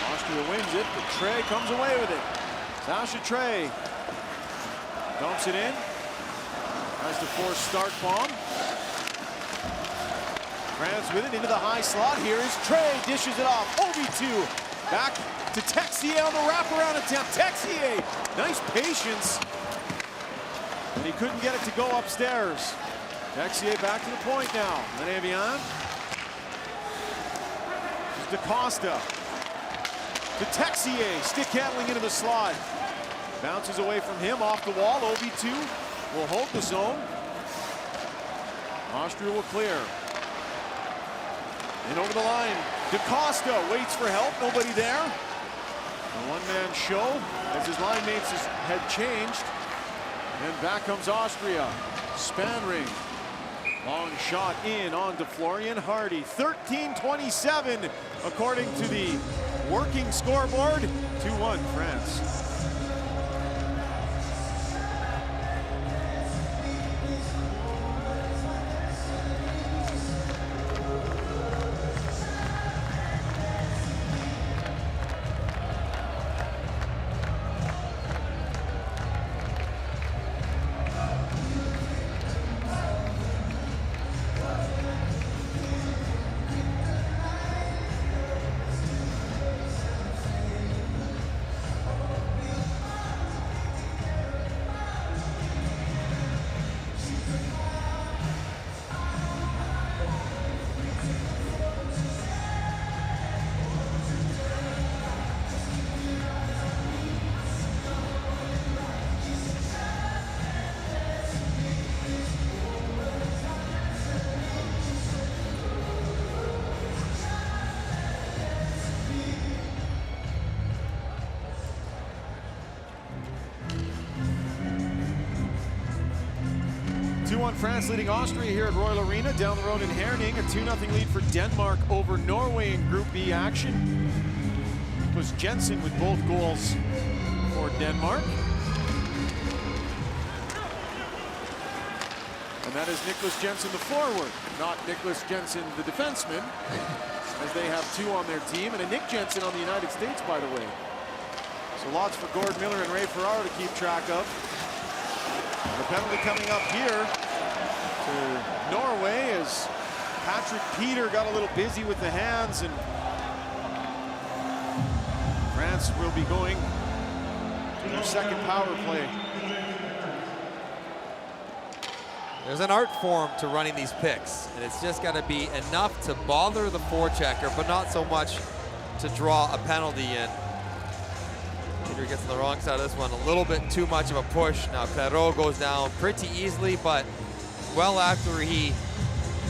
Austria wins it, but Trey comes away with it. Sasha Trey dumps it in. Tries to force Starkbaum. France with it into the high slot. Here is Trey, dishes it off. Obi2 back to Texier on the wraparound attempt. Texier, nice patience. And he couldn't get it to go upstairs. Texier back to the point now. Lenevian. DaCosta to Texier. Stick handling into the slot. Bounces away from him off the wall. Obi2 will hold the zone. Austria will clear. And over the line, DaCosta waits for help. Nobody there. A one-man show as his line mates had changed. And back comes Austria. Spanring. Long shot in onto Florian Hardy. 13:27 according to the working scoreboard. 2-1 France. France leading Austria here at Royal Arena. Down the road in Herning, a 2-0 lead for Denmark over Norway in Group B action. It was Jensen with both goals for Denmark. And that is Nicholas Jensen, the forward, not Nicholas Jensen, the defenseman, as they have 2 on their team, and a Nick Jensen on the United States, by the way. So lots for Gord Miller and Ray Ferraro to keep track of. And the penalty coming up here to Norway as Patrick Peter got a little busy with the hands, and France will be going to their second power play. There's an art form to running these picks, and it's just got to be enough to bother the forechecker, but not so much to draw a penalty in. Peter gets on the wrong side of this one, a little bit too much of a push. Now Perrault goes down pretty easily, but well after he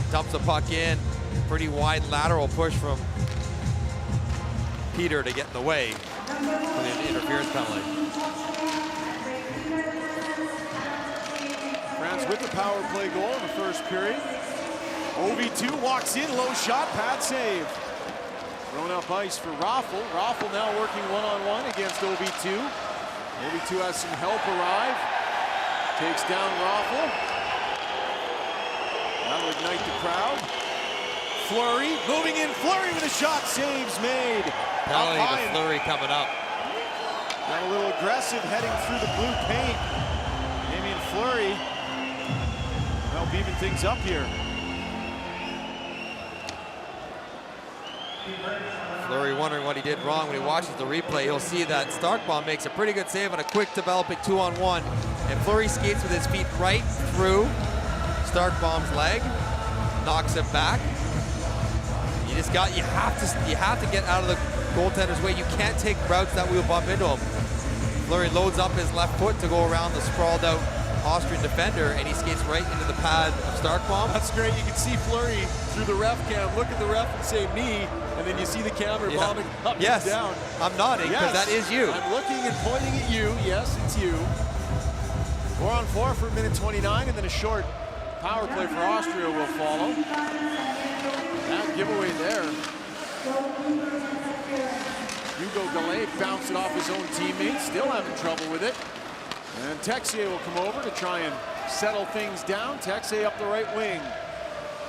dumps a puck in, pretty wide lateral push from Peter to get in the way for the interference penalty. France with the power play goal in the first period. OV2 walks in, low shot, pad save. Thrown up ice for Raffel. Raffel now working one-on-one against OV2. OV2 has some help arrive. Takes down Raffel. That'll ignite the crowd. Fleury moving in. Fleury with a shot. Saves made. Penalty to Fleury coming up. Got a little aggressive heading through the blue paint. Damien Fleury. Help even things up here. Fleury wondering what he did wrong. When he watches the replay, he'll see that Starkbaum makes a pretty good save on a quick developing 2-on-1. And Fleury skates with his feet right through Starkbaum's leg, knocks him back. You have to get out of the goaltender's way. You can't take routes that will bump into him. Fleury loads up his left foot to go around the sprawled out Austrian defender, and he skates right into the pad of Starkbaum. That's great. You can see Fleury through the ref cam. Look at the ref and say me, and then you see the camera bombing up and down. I'm nodding because that is you. I'm looking and pointing at you. Yes, it's you. 4-on-4 for minute 29, and then a short power play for Austria will follow. That giveaway there. Hugo Gallet bounced it off his own teammate, still having trouble with it. And Texier will come over to try and settle things down. Texier up the right wing.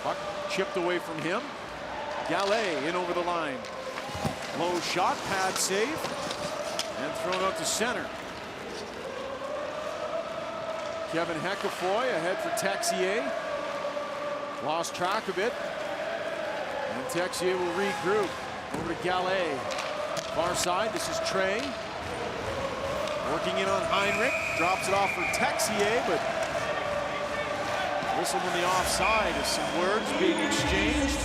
Puck chipped away from him. Gallet in over the line. Low shot, pad save, and thrown out to center. Kevin Heckafoy ahead for Texier. Lost track of it. And Texier will regroup. Over to Gallet. Far side, this is Trey. Working in on Heinrich. Drops it off for Texier, but whistle on the offside as some words being exchanged.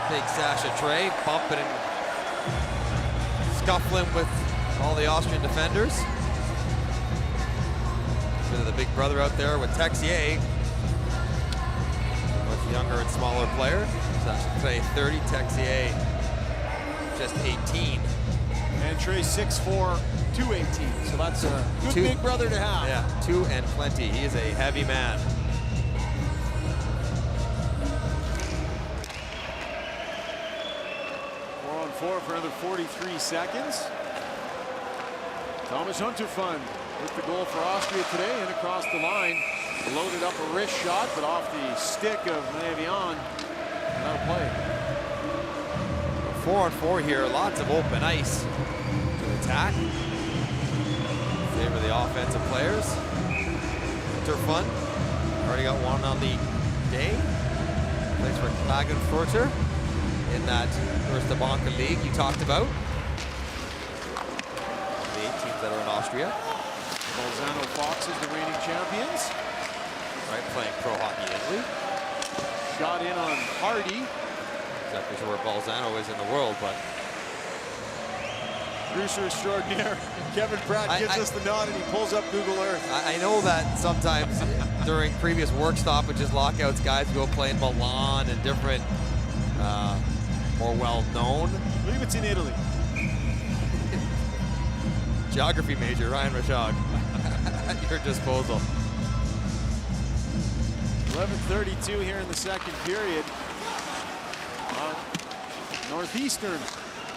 Big Sasha Trey bumping and scuffling with all the Austrian defenders. Bit of the big brother out there with Texier. Much younger and smaller player. Sasha Trey 30, Texier just 18. And Trey 6'4", 218. So that's a good big brother to have. Yeah, 2 and plenty. He is a heavy man. For another 43 seconds. Thomas Hunterfund with the goal for Austria today, and across the line. Loaded up a wrist shot, but off the stick of Navion. That'll play. 4-on-4 here, lots of open ice to attack. Favor the offensive players. Hunterfund already got one on the day. Plays for Klagenfurter in that Erste Banca League you talked about. The 8 teams that are in Austria. Bolzano Foxes, the reigning champions. Right, playing pro hockey in Italy. Shot in on Hardy. Exactly sure where Bolzano is in the world, but producer extraordinaire Kevin Pratt gives us the nod and he pulls up Google Earth. I know that sometimes during previous work stoppages, lockouts, guys go play in Milan and different more well-known. I believe it's in Italy. Geography major, Ryan Rashog, at your disposal. 11:32 here in the second period. Northeastern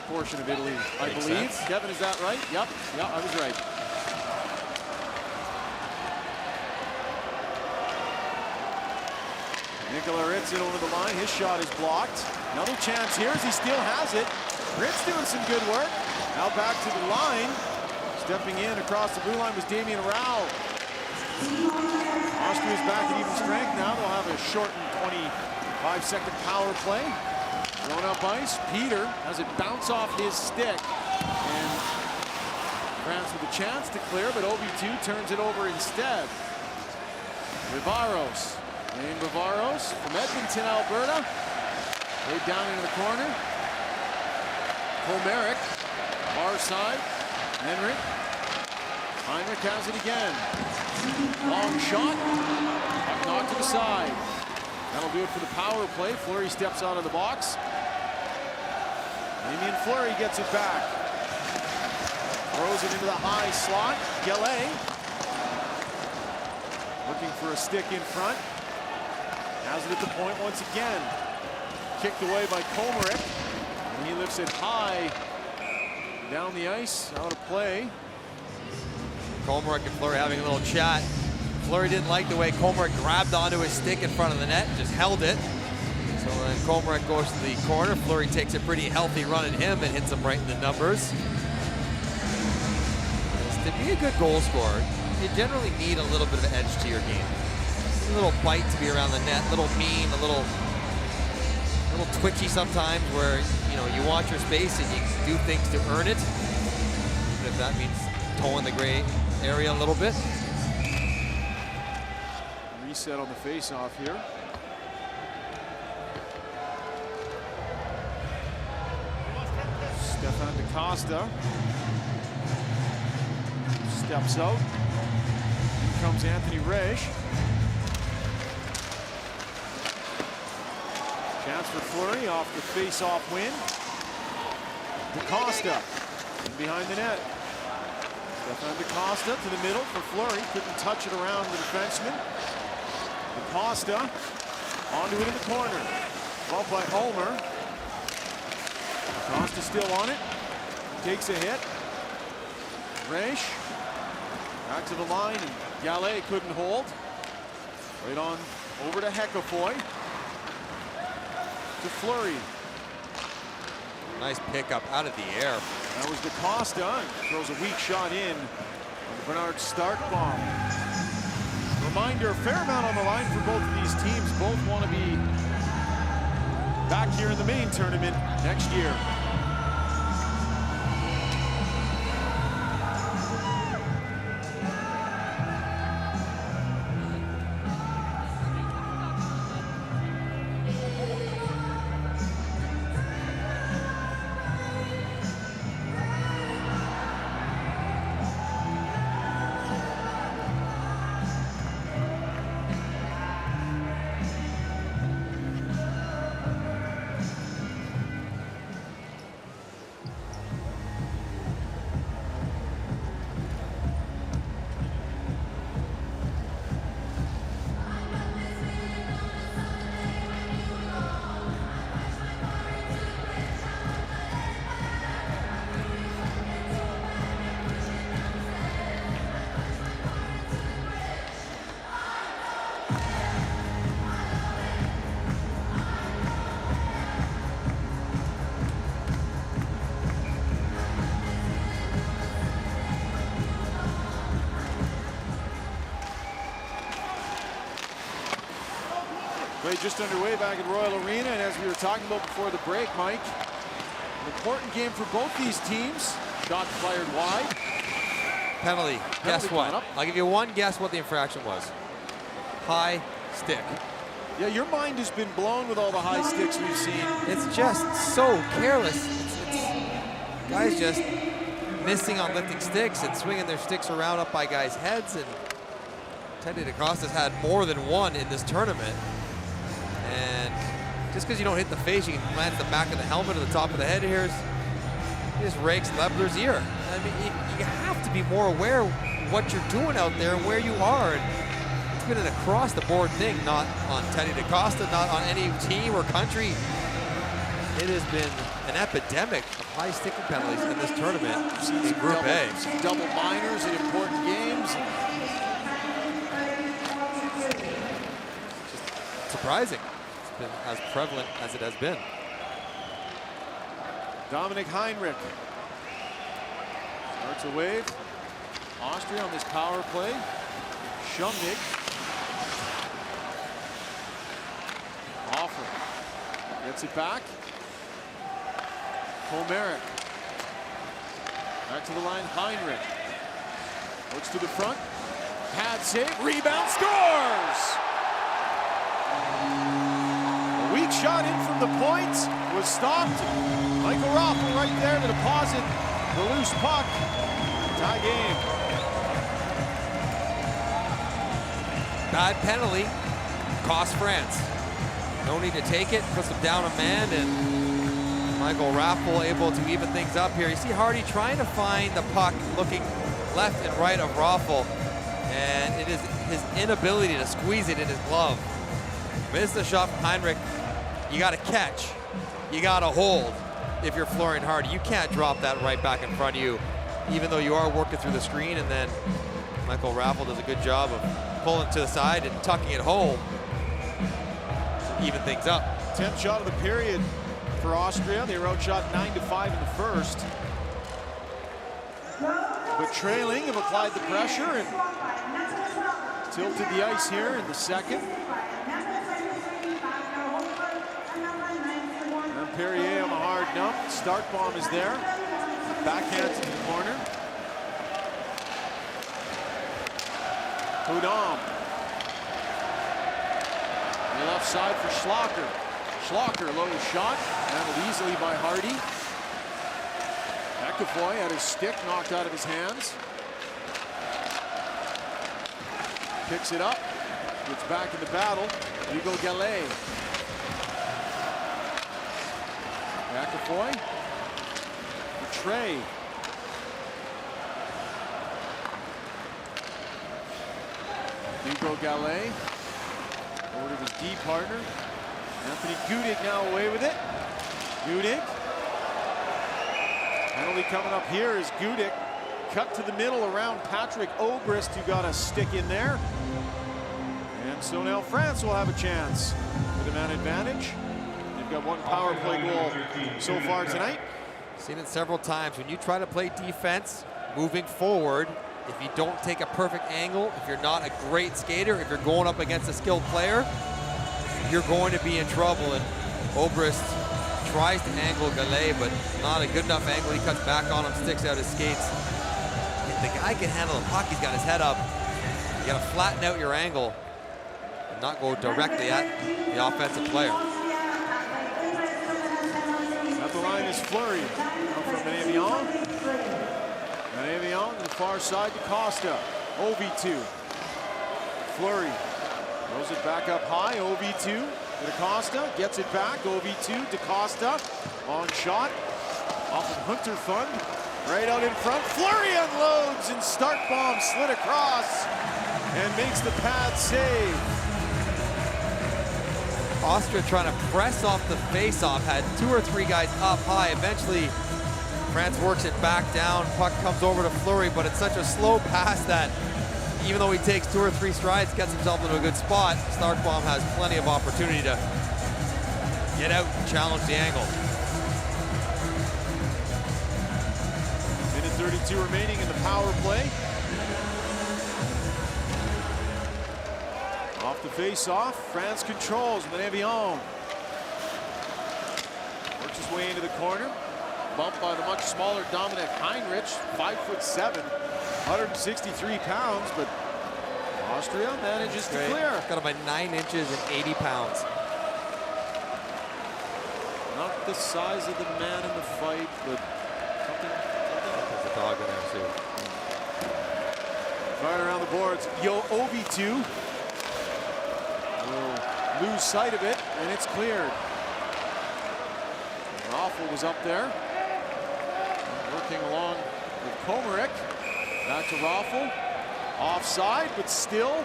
portion of Italy, I Makes believe. sense. Kevin, is that right? Yep, I was right. Nicola Ritzit over the line. His shot is blocked. Another chance here as he still has it. Ritz doing some good work. Now back to the line. Stepping in across the blue line was Damien Rao. Austria's back at even strength now. They'll have a shortened 25-second power play. Thrown up ice. Peter has it bounce off his stick. And France with a chance to clear, but OB2 turns it over instead. Rivaros. Wayne Rivaros from Edmonton, Alberta. Laid down into the corner. Homeric. Far side. Henrik. Heinrich has it again. Long shot. Puck knocked to the side. That'll do it for the power play. Fleury steps out of the box. Damien Fleury gets it back. Throws it into the high slot. Galley. Looking for a stick in front. Has it at the point once again. Kicked away by Komaric. And he lifts it high down the ice, out of play. Komaric and Fleury having a little chat. Fleury didn't like the way Komaric grabbed onto his stick in front of the net, just held it. So then Komaric goes to the corner. Fleury takes a pretty healthy run at him and hits him right in the numbers. To be a good goal scorer, you generally need a little bit of edge to your game. A little bite to be around the net, a little mean, a little twitchy sometimes, where you want your space and you do things to earn it. Even if that means toeing the gray area a little bit. Reset on the face-off here. Stefan DaCosta steps out. Here comes Anthony Reich. Chance for Fleury off the face-off win. DaCosta behind the net. Stefan DaCosta to the middle for Fleury. Couldn't touch it around the defenseman. DaCosta onto it in the corner. Well by Ulmer. DaCosta still on it. Takes a hit. Reich back to the line, and Galley couldn't hold. Right on over to Heckafoy. To Fleury. Nice pickup out of the air. That was DaCosta. Throws a weak shot in on the Bernard Stark bomb. Reminder, a fair amount on the line for both of these teams. Both want to be back here in the main tournament next year. Play just underway back at Royal Arena, and as we were talking about before the break, Mike, an important game for both these teams. Shot fired wide. Penalty. Guess what? I'll give you one guess what the infraction was. High stick. Yeah, your mind has been blown with all the high sticks we've seen. It's just so careless. It's guys just missing on lifting sticks and swinging their sticks around up by guys' heads. And Teddy DaCosta's had more than one in this tournament. And just because you don't hit the face, you can plant the back of the helmet or the top of the head here. He just rakes Lebler's ear. I mean, you have to be more aware of what you're doing out there and where you are. And it's been an across-the-board thing, not on Teddy DaCosta, not on any team or country. it has been an epidemic of high sticking penalties in this tournament in Group A. Some double minors in important games. Just surprising. It's been as prevalent as it has been. Dominik Heinrich starts a wave. Austria on this power play. Shumnig. Offer. Gets it back. Komarek. Back to the line, Heinrich. Looks to the front. Pad save, rebound, scores! A weak shot in from the point was stopped. Michael Raffl right there to deposit the loose puck. Tie game. Bad penalty, cost France. No need to take it, puts them down a man, and Michael Raffl able to even things up here. You see Hardy trying to find the puck, looking left and right of Raffl, and it is his inability to squeeze it in his glove. Missed the shot from Heinrich. You got to catch, you got to hold. If you're Florian Hardy, you can't drop that right back in front of you, even though you are working through the screen, and then Michael Raffl does a good job of pulling to the side and tucking it home to even things up. 10th shot of the period for Austria. They were outshot 9-5 in the first. But trailing have applied the pressure and tilted the ice here in the second. And Perrier on the hard dump. Starkbaum is there. Backhand to the corner. Hudam. The left side for Schlager. Schlager, low shot, handled easily by Hardy. McAvoy had his stick knocked out of his hands. Picks it up, gets back in the battle. Hugo Gallet. McAvoy. Trey. Hugo Gallet. Over to his D partner. Anthony Gudic now away with it. Gudic. Penalty coming up here is Gudic. Cut to the middle around Patrick Obrist, who got a stick in there. And so now France will have a chance with a man advantage. They've got one power play goal so far tonight. Seen it several times. When you try to play defense, moving forward, if you don't take a perfect angle, if you're not a great skater, if you're going up against a skilled player, you're going to be in trouble. And Obrist tries to angle Gallet, but not a good enough angle. He cuts back on him, sticks out his skates. If the guy can handle the puck, he's got his head up. You gotta flatten out your angle and not go directly at the offensive player. At the line is Fleury. Now from Benevion. Benevion to the far side to Costa. OV2. Fleury throws it back up high. OV2 to Costa. Gets it back. OV2 to Costa. On shot. Off of Hunter Fund. Right out in front. Fleury unloads and Starkbaum slid across and makes the pad save. Austria trying to press off the face-off, had 2 or 3 guys up high. Eventually, France works it back down. Puck comes over to Fleury, but it's such a slow pass that even though he takes 2 or 3 strides, gets himself into a good spot, Starkbaum has plenty of opportunity to get out and challenge the angle. Minute 32 remaining in the power play. Off the face-off, France controls. Benevion works his way into the corner. Bumped by the much smaller Dominik Heinrich, 5'7", 163 pounds, but Austria manages to clear. Got him by 9 inches and 80 pounds. Not the size of the man in the fight, but something. There's a dog in there too. Right around the boards. OV2 will lose sight of it, and it's cleared. Raffl was up there, working along with Komarek. Back to Raffl. Offside, but still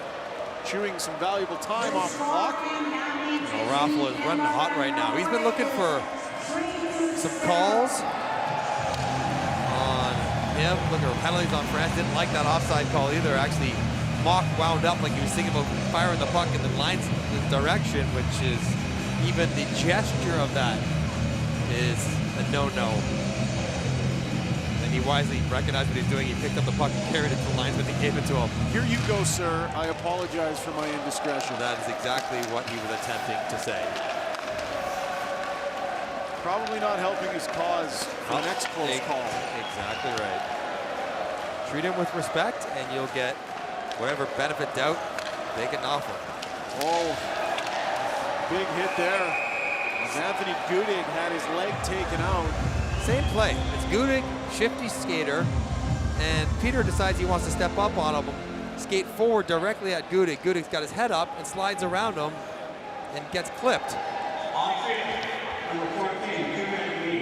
chewing some valuable time off the clock. Well, Raffl is running hot right now. He's been looking for some calls on him. Look at penalties on France. Didn't like that offside call either. Actually, Mock wound up like he was thinking about firing the puck in the line's direction, which is even the gesture of that is a no-no. And he wisely recognized what he's doing. He picked up the puck and carried it to the linesman and gave it to him. Here you go, sir. I apologize for my indiscretion. That is exactly what he was attempting to say. Probably not helping his cause for the next close call. Exactly right. Treat him with respect and you'll get whatever benefit doubt they can offer. Oh, big hit there. As Anthony Gudig had his leg taken out. Same play. It's Gudig, shifty skater, and Peter decides he wants to step up on him, skate forward directly at Gudig. Gudig's got his head up and slides around him and gets clipped.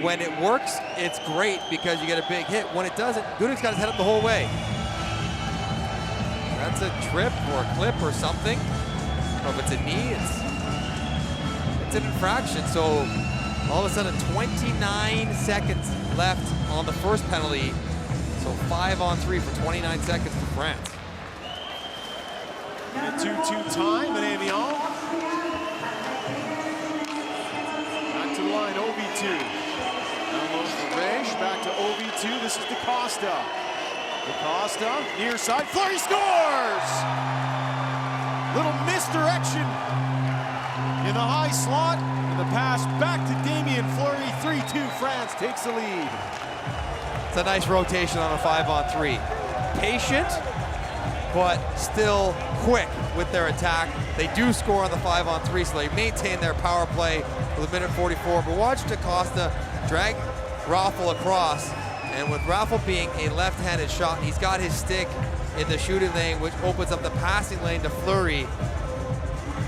When it works, it's great because you get a big hit. When it doesn't, Gudig's got his head up the whole way. That's a trip or a clip or something. I don't know if it's a knee, it's an infraction. So all of a sudden 29 seconds left on the first penalty. So 5-on-3 for 29 seconds to France. A 2-2 time in Amiens. Back to the line, OV2. Down low for Reish, back to OV2. This is DaCosta. DaCosta, near side, Fleury scores! Little misdirection in the high slot, and the pass back to Damien Fleury. 3-2, France takes the lead. It's a nice rotation on a 5-on-3. Patient, but still quick with their attack. They do score on the 5-on-3, so they maintain their power play with a minute 44. But watch DaCosta drag Raffl across. And with Raffl being a left-handed shot, he's got his stick in the shooting lane, which opens up the passing lane to Fleury.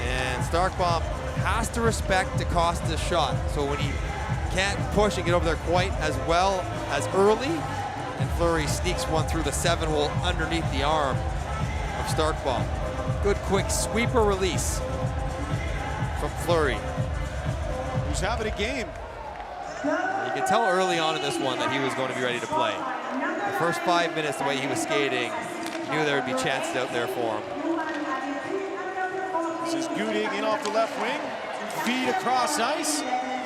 And Starkbaum has to respect DaCosta's shot. So when he can't push and get over there quite as well as early, and Fleury sneaks one through the 7-hole underneath the arm of Starkbaum. Good quick sweeper release from Fleury. Who's having a game? You could tell early on in this one that he was going to be ready to play. The first 5 minutes, the way he was skating, you knew there would be chances out there for him. This is Gudig in off the left wing. Feed across ice.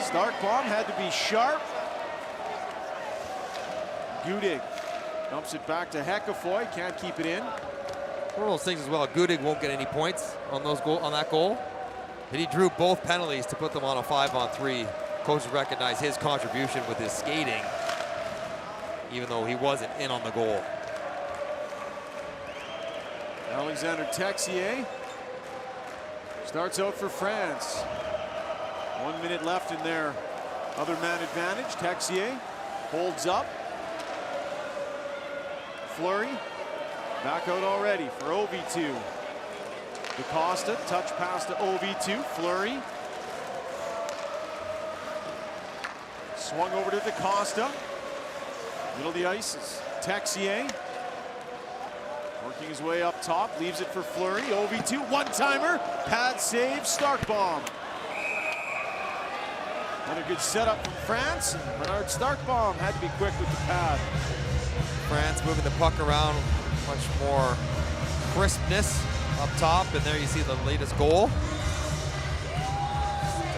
Starkbaum had to be sharp. Gudig dumps it back to Heckafoy. Can't keep it in. One of those things as well, Gudig won't get any points on that goal. But he drew both penalties to put them on a 5-on-3. Coaches recognize his contribution with his skating, even though he wasn't in on the goal. Alexander Texier starts out for France. 1 minute left in their other man advantage. Texier holds up. Fleury back out already for OV2. DaCosta, touch pass to OV2. Fleury swung over to DaCosta. Middle of the ice is Texier. Working his way up top, leaves it for Fleury. OV2, one-timer, pad save, Starkbaum. Another good setup from France. Bernard Starkbaum had to be quick with the pad. France moving the puck around, much more crispness up top, and there you see the latest goal.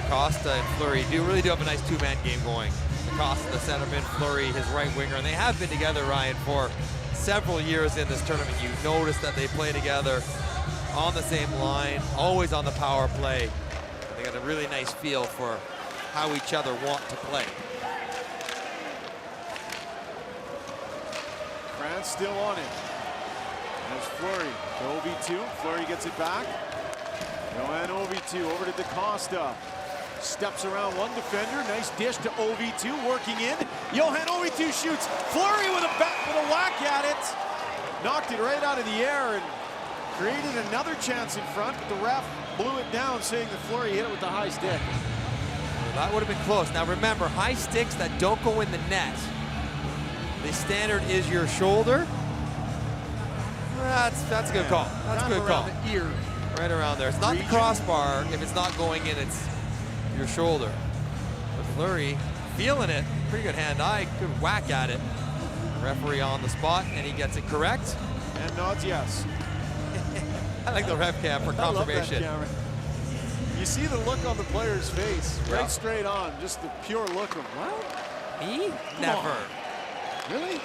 DaCosta and Fleury really do have a nice two-man game going. DaCosta, the centerman, Fleury, his right winger, and they have been together, Ryan, for several years in this tournament. You notice that they play together on the same line, always on the power play. They got a really nice feel for how each other want to play. France still on it. There's Fleury to OV2. Fleury gets it back. Johan OV2 over to DaCosta. Steps around one defender. Nice dish to OV2, working in. Johan OV2 shoots. Fleury with a whack at it. Knocked it right out of the air and created another chance in front, but the ref blew it down, saying that Fleury hit it with the high stick. Well, that would have been close. Now remember, high sticks that don't go in the net, the standard is your shoulder. That's a good call. That's a good call. The ear. Right around there. It's not the crossbar. If it's not going in, it's your shoulder. But Fleury feeling it. Pretty good hand-eye, good whack at it. Referee on the spot, and he gets it correct. And nods yes. I like the ref cam for confirmation. I love that camera. You see the look on the player's face, Yeah. right straight on, just the pure look of, what? Me? Never. Really?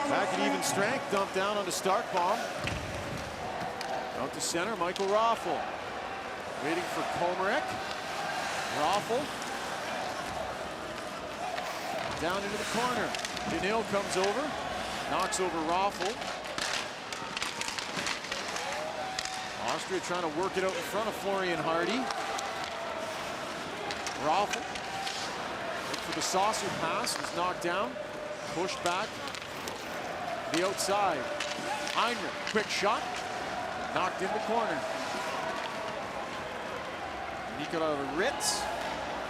Back at even strength, dumped down onto Starkbaum. Out to center, Michael Raffel. Waiting for Komarek. Raffel. Down into the corner. Danil comes over, knocks over Raffel. Austria trying to work it out in front of Florian Hardy. Raffel. Look for the saucer pass, was knocked down. Pushed back. The outside. Heinrich, quick shot. Knocked in the corner. Nicola Ritz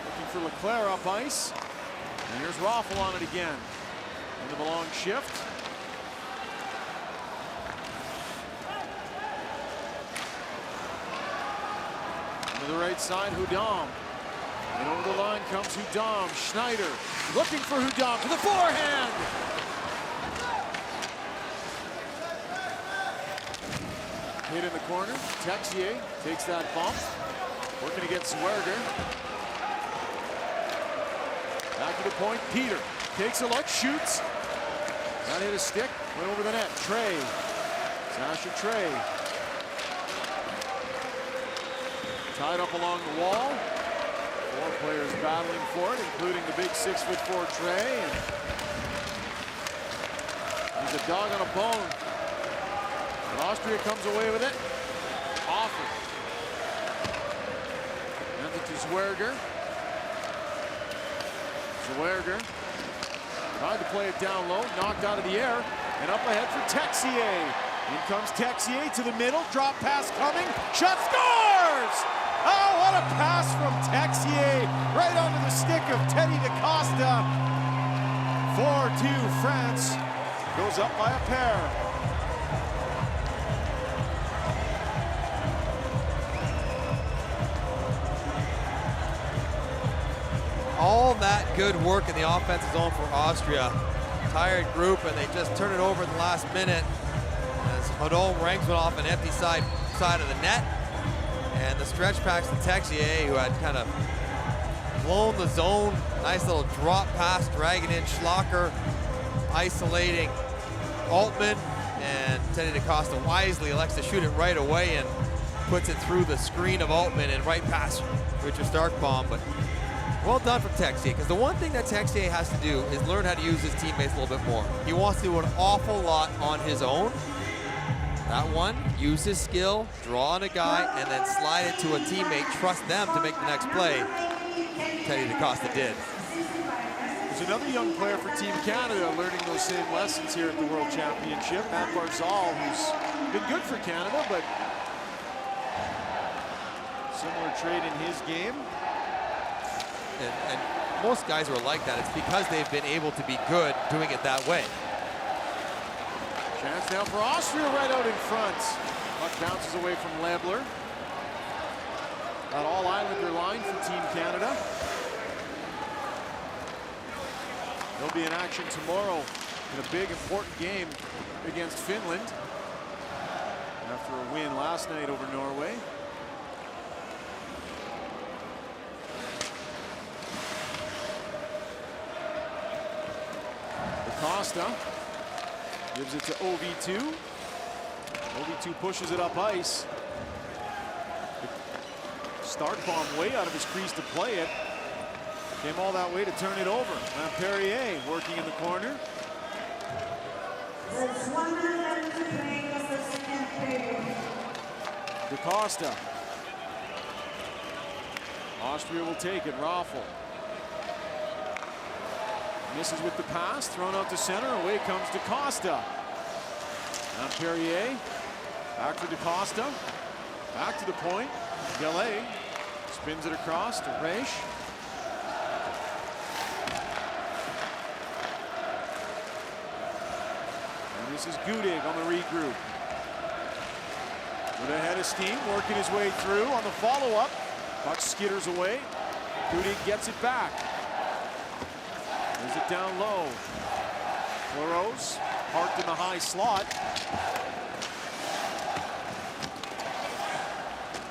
looking for Leclerc up ice. And here's Raffel on it again. Into the long shift. To the right side, Hudam. And over the line comes Hudam. Schneider looking for Hudam to the forehand. Hit in the corner. Texier takes that bump. Working against Zwerger. Back to the point. Peter takes a look, shoots. That hit a stick. Went over the net. Trey. Sasha Trey. Tied up along the wall. 4 players battling for it, including the big 6'4" Trey. And he's a dog on a bone. But Austria comes away with it. Offer. And to Zwerger. Zwerger tried to play it down low, knocked out of the air, and up ahead for Texier. In comes Texier to the middle, drop pass coming, shot, scores! Oh, what a pass from Texier, right onto the stick of Teddy DaCosta. 4-2 France, goes up by a pair. All that good work in the offensive zone for Austria. Tired group, and they just turn it over in the last minute as Hodom ranks one off an empty side of the net. And the stretch packs to Texier, who had kind of blown the zone. Nice little drop pass, dragging in Schlacker, isolating Altman, and Teddy DaCosta wisely elects to shoot it right away and puts it through the screen of Altman and right past Richard Starkbaum. But well done from Texier, because the one thing that Texier has to do is learn how to use his teammates a little bit more. He wants to do an awful lot on his own. That one, use his skill, draw on a guy, and then slide it to a teammate, trust them to make the next play. Teddy DaCosta did. There's another young player for Team Canada learning those same lessons here at the World Championship, Matt Barzal, who's been good for Canada, but similar trait in his game. And most guys who are like that, it's because they've been able to be good doing it that way. Chance now for Austria right out in front. Puck bounces away from Lebler. That all-Islander line for Team Canada. They'll be in action tomorrow in a big, important game against Finland after a win last night over Norway. Costa gives it to OV2. OV2 pushes it up ice. Starkbaum way out of his crease to play it. Came all that way to turn it over. And Perrier working in the corner. DaCosta. Austria will take it. Raffel. Misses with the pass, thrown out to center, away comes DaCosta. Now Perrier, back to DaCosta, back to the point. Gallet spins it across to Reisch. And this is Gudig on the regroup. With a head of steam, working his way through on the follow-up. Puck skitters away. Gudik gets it back. Moves it down low. Claros parked in the high slot.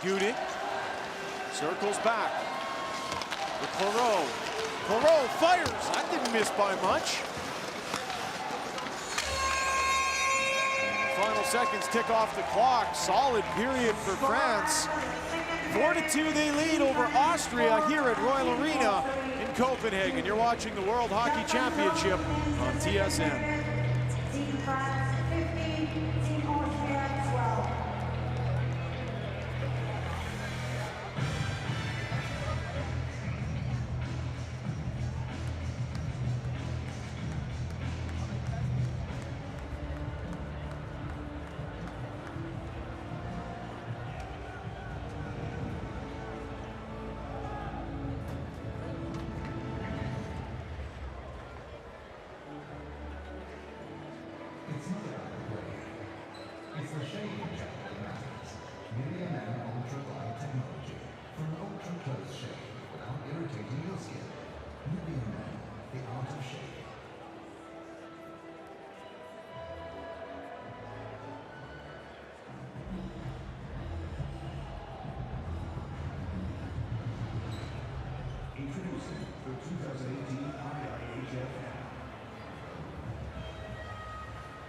Gudik circles back. For Claro. Claro fires. That didn't miss by much. Final seconds tick off the clock. Solid period for France. 4-2 they lead over Austria here at Royal Arena in Copenhagen. You're watching the World Hockey Championship on TSN. Team France 50, Team Austria 12. It's not about the play. It's the shade that matters. Million Ultra Light technology for an ultra close shade without irritating your skin. Million Man, the art of shade. Introducing the 2018 IIHF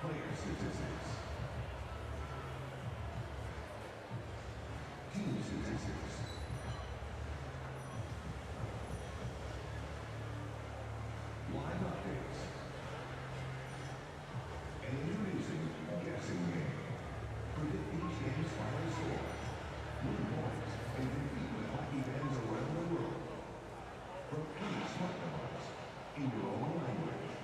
player statistics, team statistics, live updates, and introducing guessing game. Predict each game's final score, win points, and compete with hockey fans around the world. From any smartphones, in your own language.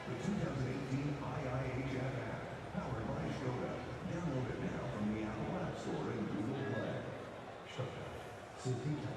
The 2018 IIHF app, powered by Skoda. Download it now from the Apple App Store and Google Play. Skoda. Civita.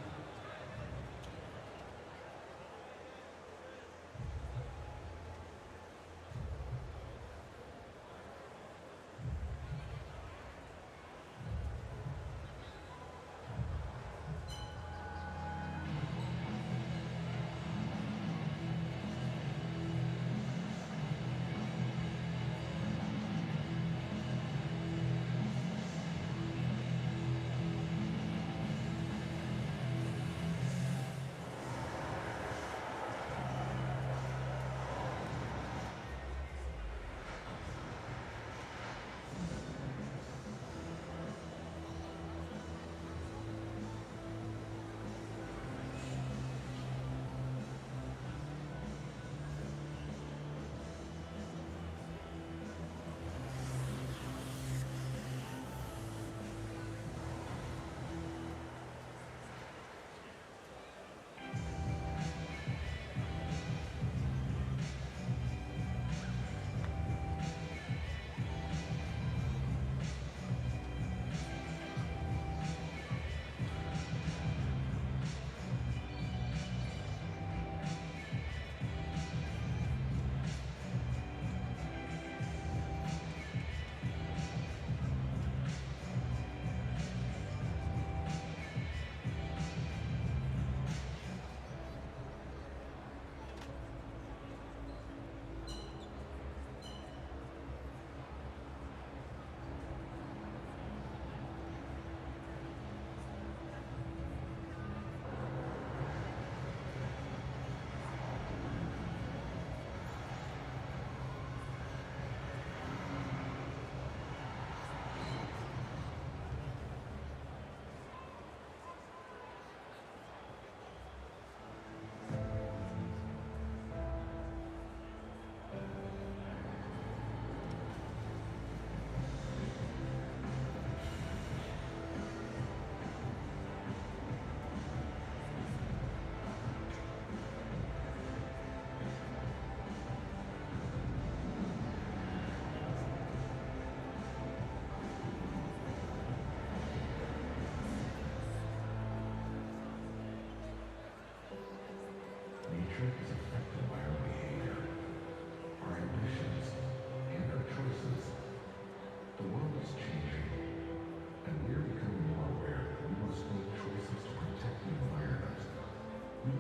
Nature is affected by our behavior, our ambitions, and our choices. The world is changing, and we're becoming more aware that we must make choices to protect the environment. We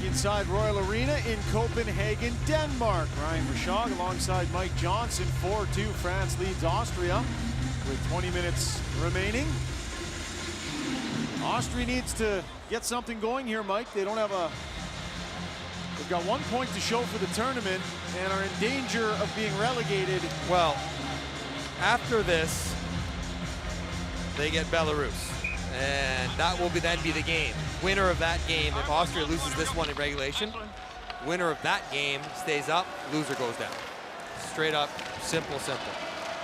inside Royal Arena in Copenhagen, Denmark. Ryan Vershog alongside Mike Johnson. 4-2, France leads Austria with 20 minutes remaining. Austria needs to get something going here, Mike. They don't have a... They've got 1 point to show for the tournament and are in danger of being relegated. Well, after this, they get Belarus, and that will then be the game. Winner of that game, if Austria loses this one in regulation, winner of that game stays up, loser goes down. Straight up, simple, simple.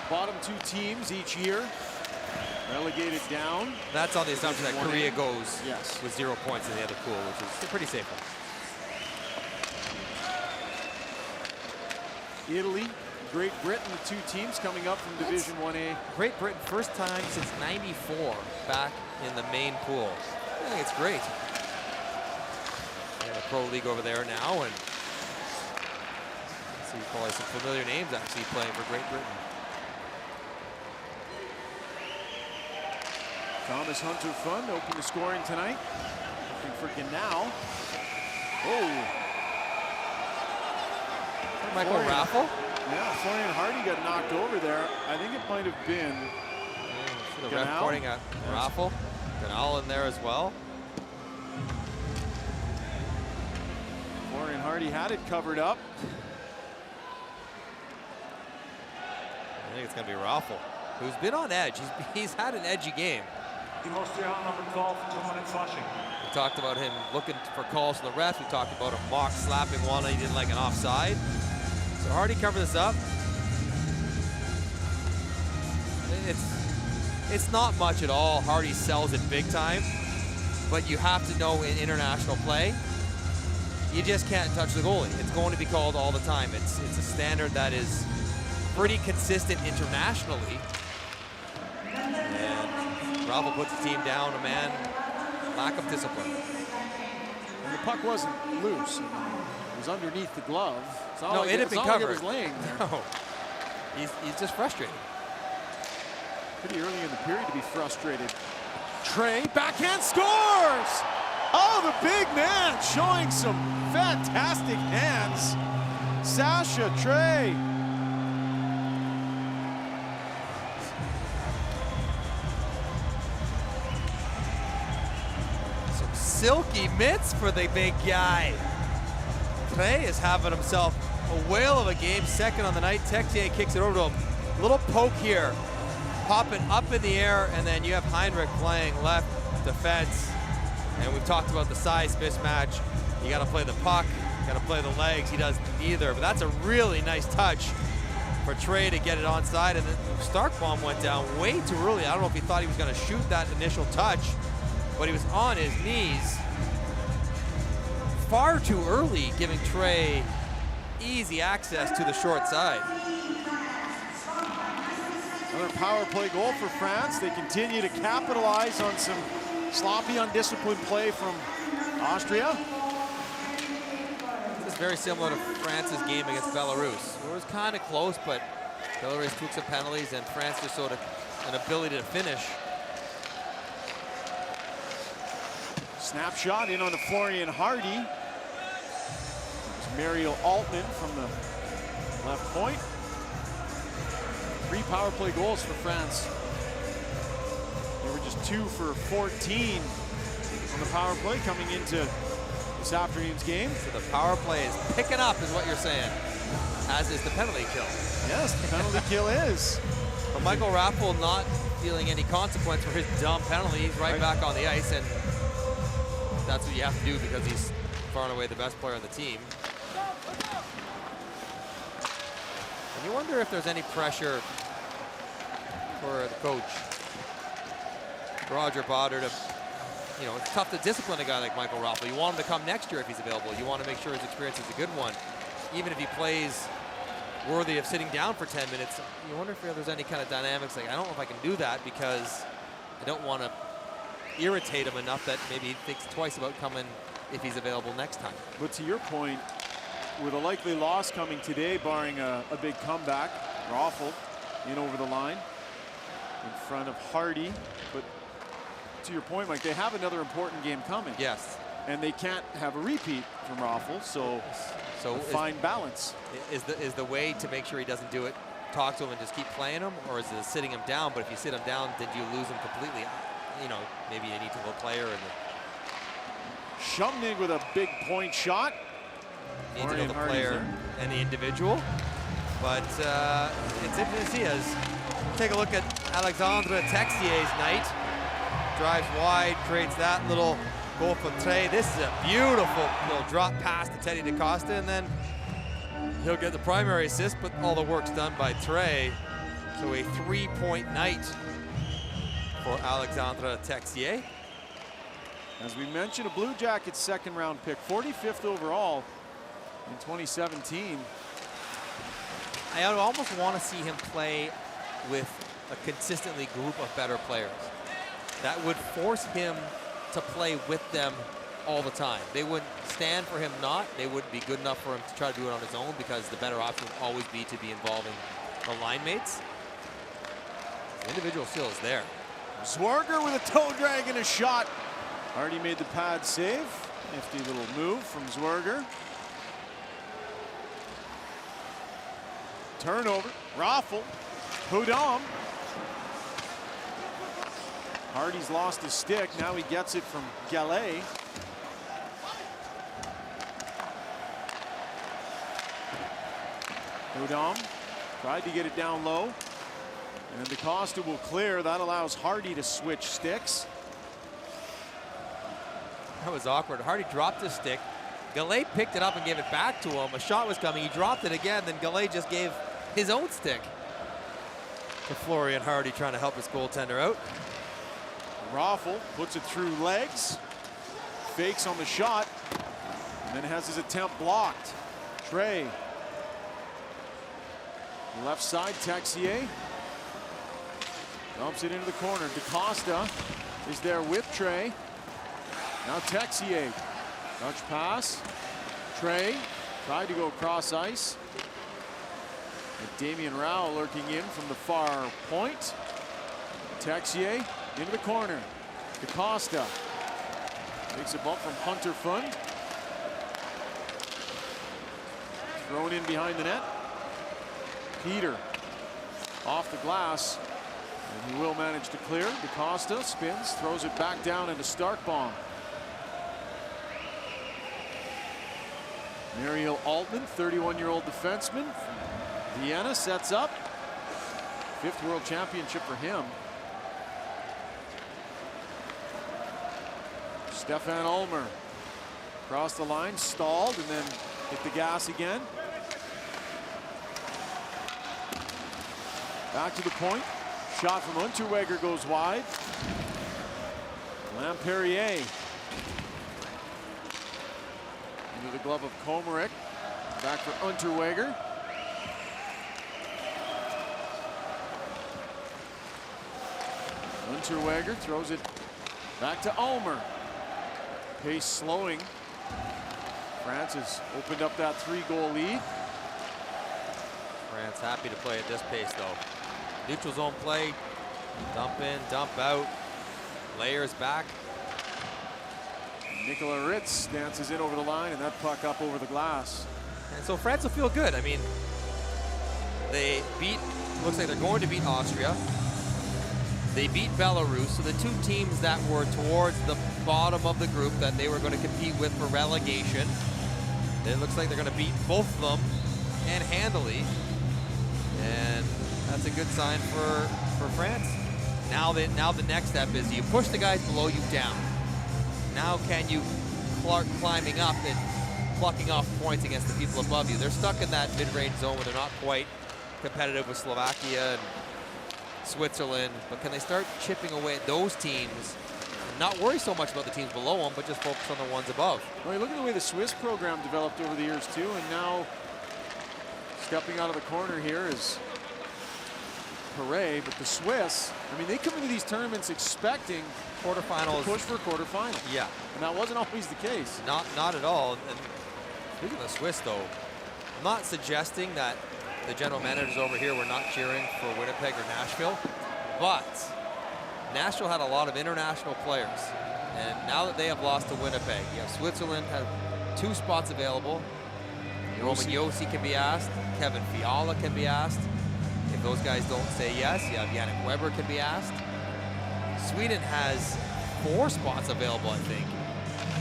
Bottom 2 teams each year relegated down. That's on the assumption that Korea goes Yes. with 0 points in the other pool, which is a pretty safe one. Italy, Great Britain, the 2 teams coming up from Division 1A. Great Britain, first time since '94 back in the main pool. I think it's great. They have a pro league over there now, and see probably some familiar names actually playing for Great Britain. Thomas Hunter Fund open to scoring tonight. Looking for Ganau. Oh. Michael Raffle? Yeah, Florian Hardy got knocked over there. I think it might have been The ref pointing at Raffle. Ganau in there as well. Florian Hardy had it covered up. I think it's going to be Raffle, who's been on edge. He's had an edgy game. Team Austria, number 12, 2 minutes flashing. We talked about him looking for calls from the refs. We talked about a mock slapping one. He didn't like an offside. So Hardy covered this up. It's not much at all. Hardy sells it big time. But you have to know in international play, you just can't touch the goalie. It's going to be called all the time. It's a standard that is pretty consistent internationally. And Raffle puts the team down, a man, lack of discipline. And the puck wasn't loose. It was underneath the glove. It's not No, like it had been covered. It was laying there. No, he's just frustrated. Pretty early in the period to be frustrated. Trey, backhand scores! Oh, the big man showing some fantastic hands. Sasha Trey. Some silky mitts for the big guy. Trey is having himself a whale of a game. Second on the night. Texier kicks it over to him. Little poke here. Popping up in the air, and then you have Heinrich playing left defense. And we've talked about the size mismatch. You got to play the puck, you got to play the legs. He does neither, but that's a really nice touch for Trey to get it onside. And then Starkbaum went down way too early. I don't know if he thought he was going to shoot that initial touch, but he was on his knees far too early, giving Trey easy access to the short side. Another power play goal for France. They continue to capitalize on some sloppy, undisciplined play from Austria. This is very similar to France's game against Belarus. It was kind of close, but Belarus took some penalties, and France just sort of an ability to finish. Snapshot in on the Florian Hardy. Mariel Altman from the left point. 3 power play goals for France. They were just 2 for 14 on the power play coming into this afternoon's game. So the power play is picking up, is what you're saying, as is the penalty kill. Yes, the penalty kill is. But Michael Raffle not feeling any consequence for his dumb penalty. He's right back on the ice, and that's what you have to do because he's far and away the best player on the team. And you wonder if there's any pressure for the coach, Roger Botter, to, you know, it's tough to discipline a guy like Michael Raffle. You want him to come next year if he's available. You want to make sure his experience is a good one. Even if he plays worthy of sitting down for 10 minutes, you wonder if there's any kind of dynamics. Like, I don't know if I can do that because I don't want to irritate him enough that maybe he thinks twice about coming if he's available next time. But to your point, with a likely loss coming today, barring a big comeback, Raffle in over the line in front of Hardy. But to your point, Mike, they have another important game coming. Yes. and they can't have a repeat from Raffle, so a fine balance. Is the way to make sure he doesn't do it, talk to him and just keep playing him, or is it sitting him down? But if you sit him down, then you lose him completely. You know, maybe you need to go player and Shumnig with a big point shot. need to know the player and the individual. But it's interesting to see as take a look at Alexandre Texier's night. Drives wide, creates that little goal from Trey. This is a beautiful little drop pass to Teddy DaCosta, and then he'll get the primary assist, but all the work's done by Trey. So a 3-point night for Alexandre Texier. As we mentioned, a Blue Jackets second-round pick, 45th overall in 2017. I almost want to see him play with a consistently group of better players. That would force him to play with them all the time. They wouldn't stand for him not. They wouldn't be good enough for him to try to do it on his own, because the better option would always be to be involving the line mates. The individual skill is there. Zwerger with a toe drag and a shot. Already made the pad save. Nifty little move from Zwerger. Turnover. Raffle. Hudam. Hardy's lost his stick. Now he gets it from Gallet. Hudam tried to get it down low. And DaCosta will clear. That allows Hardy to switch sticks. That was awkward. Hardy dropped his stick. Gallet picked it up and gave it back to him. A shot was coming. He dropped it again. Then Gallet just gave his own stick to Florian Hardy, trying to help his goaltender out. Raffle puts it through legs. Fakes on the shot. And then has his attempt blocked. Trey. Left side, Texier. Dumps it into the corner. DaCosta is there with Trey. Now Texier. Touch pass. Trey tried to go across ice. And Damien Rao lurking in from the far point. Texier into the corner. DaCosta takes a bump from Hunter Fund. Thrown in behind the net. Peter off the glass. And he will manage to clear. DaCosta spins, throws it back down into Starkbaum. Mariel Altman, 31-year-old defenseman from Vienna, sets up. 5th World Championship for him. Stefan Ulmer across the line, stalled, and then hit the gas again. Back to the point. Shot from Unterweger goes wide. Lampierre into the glove of Komarek. Back for Unterweger. Unterweger throws it back to Ulmer. Pace slowing. France has opened up that 3-goal lead. France happy to play at this pace, though. Neutral zone play, dump in, dump out, layers back. Nicola Ritz dances in over the line, and that puck up over the glass. And so France will feel good. I mean, they looks like they're going to beat Austria. They beat Belarus, so the two teams that were towards the bottom of the group that they were going to compete with for relegation, it looks like they're going to beat both of them, and handily. And that's a good sign for France. Now the next step is you push the guys below you down. Now can you start climbing up and plucking off points against the people above you? They're stuck in that mid-range zone where they're not quite competitive with Slovakia and Switzerland, but can they start chipping away at those teams and not worry so much about the teams below them, but just focus on the ones above? Well, you look at the way the Swiss program developed over the years too, and now stepping out of the corner here is Perret, but the Swiss, I mean, they come into these tournaments expecting quarterfinals, push for quarterfinals. Yeah, and that wasn't always the case. Not at all. And speaking of the Swiss, though, I'm not suggesting that the general managers over here were not cheering for Winnipeg or Nashville, but Nashville had a lot of international players. And now that they have lost to Winnipeg, you have Switzerland have 2 spots available. Roman Yossi can be asked. Kevin Fiala can be asked. If those guys don't say yes, you have Yannick Weber can be asked. Sweden has 4 spots available, I think.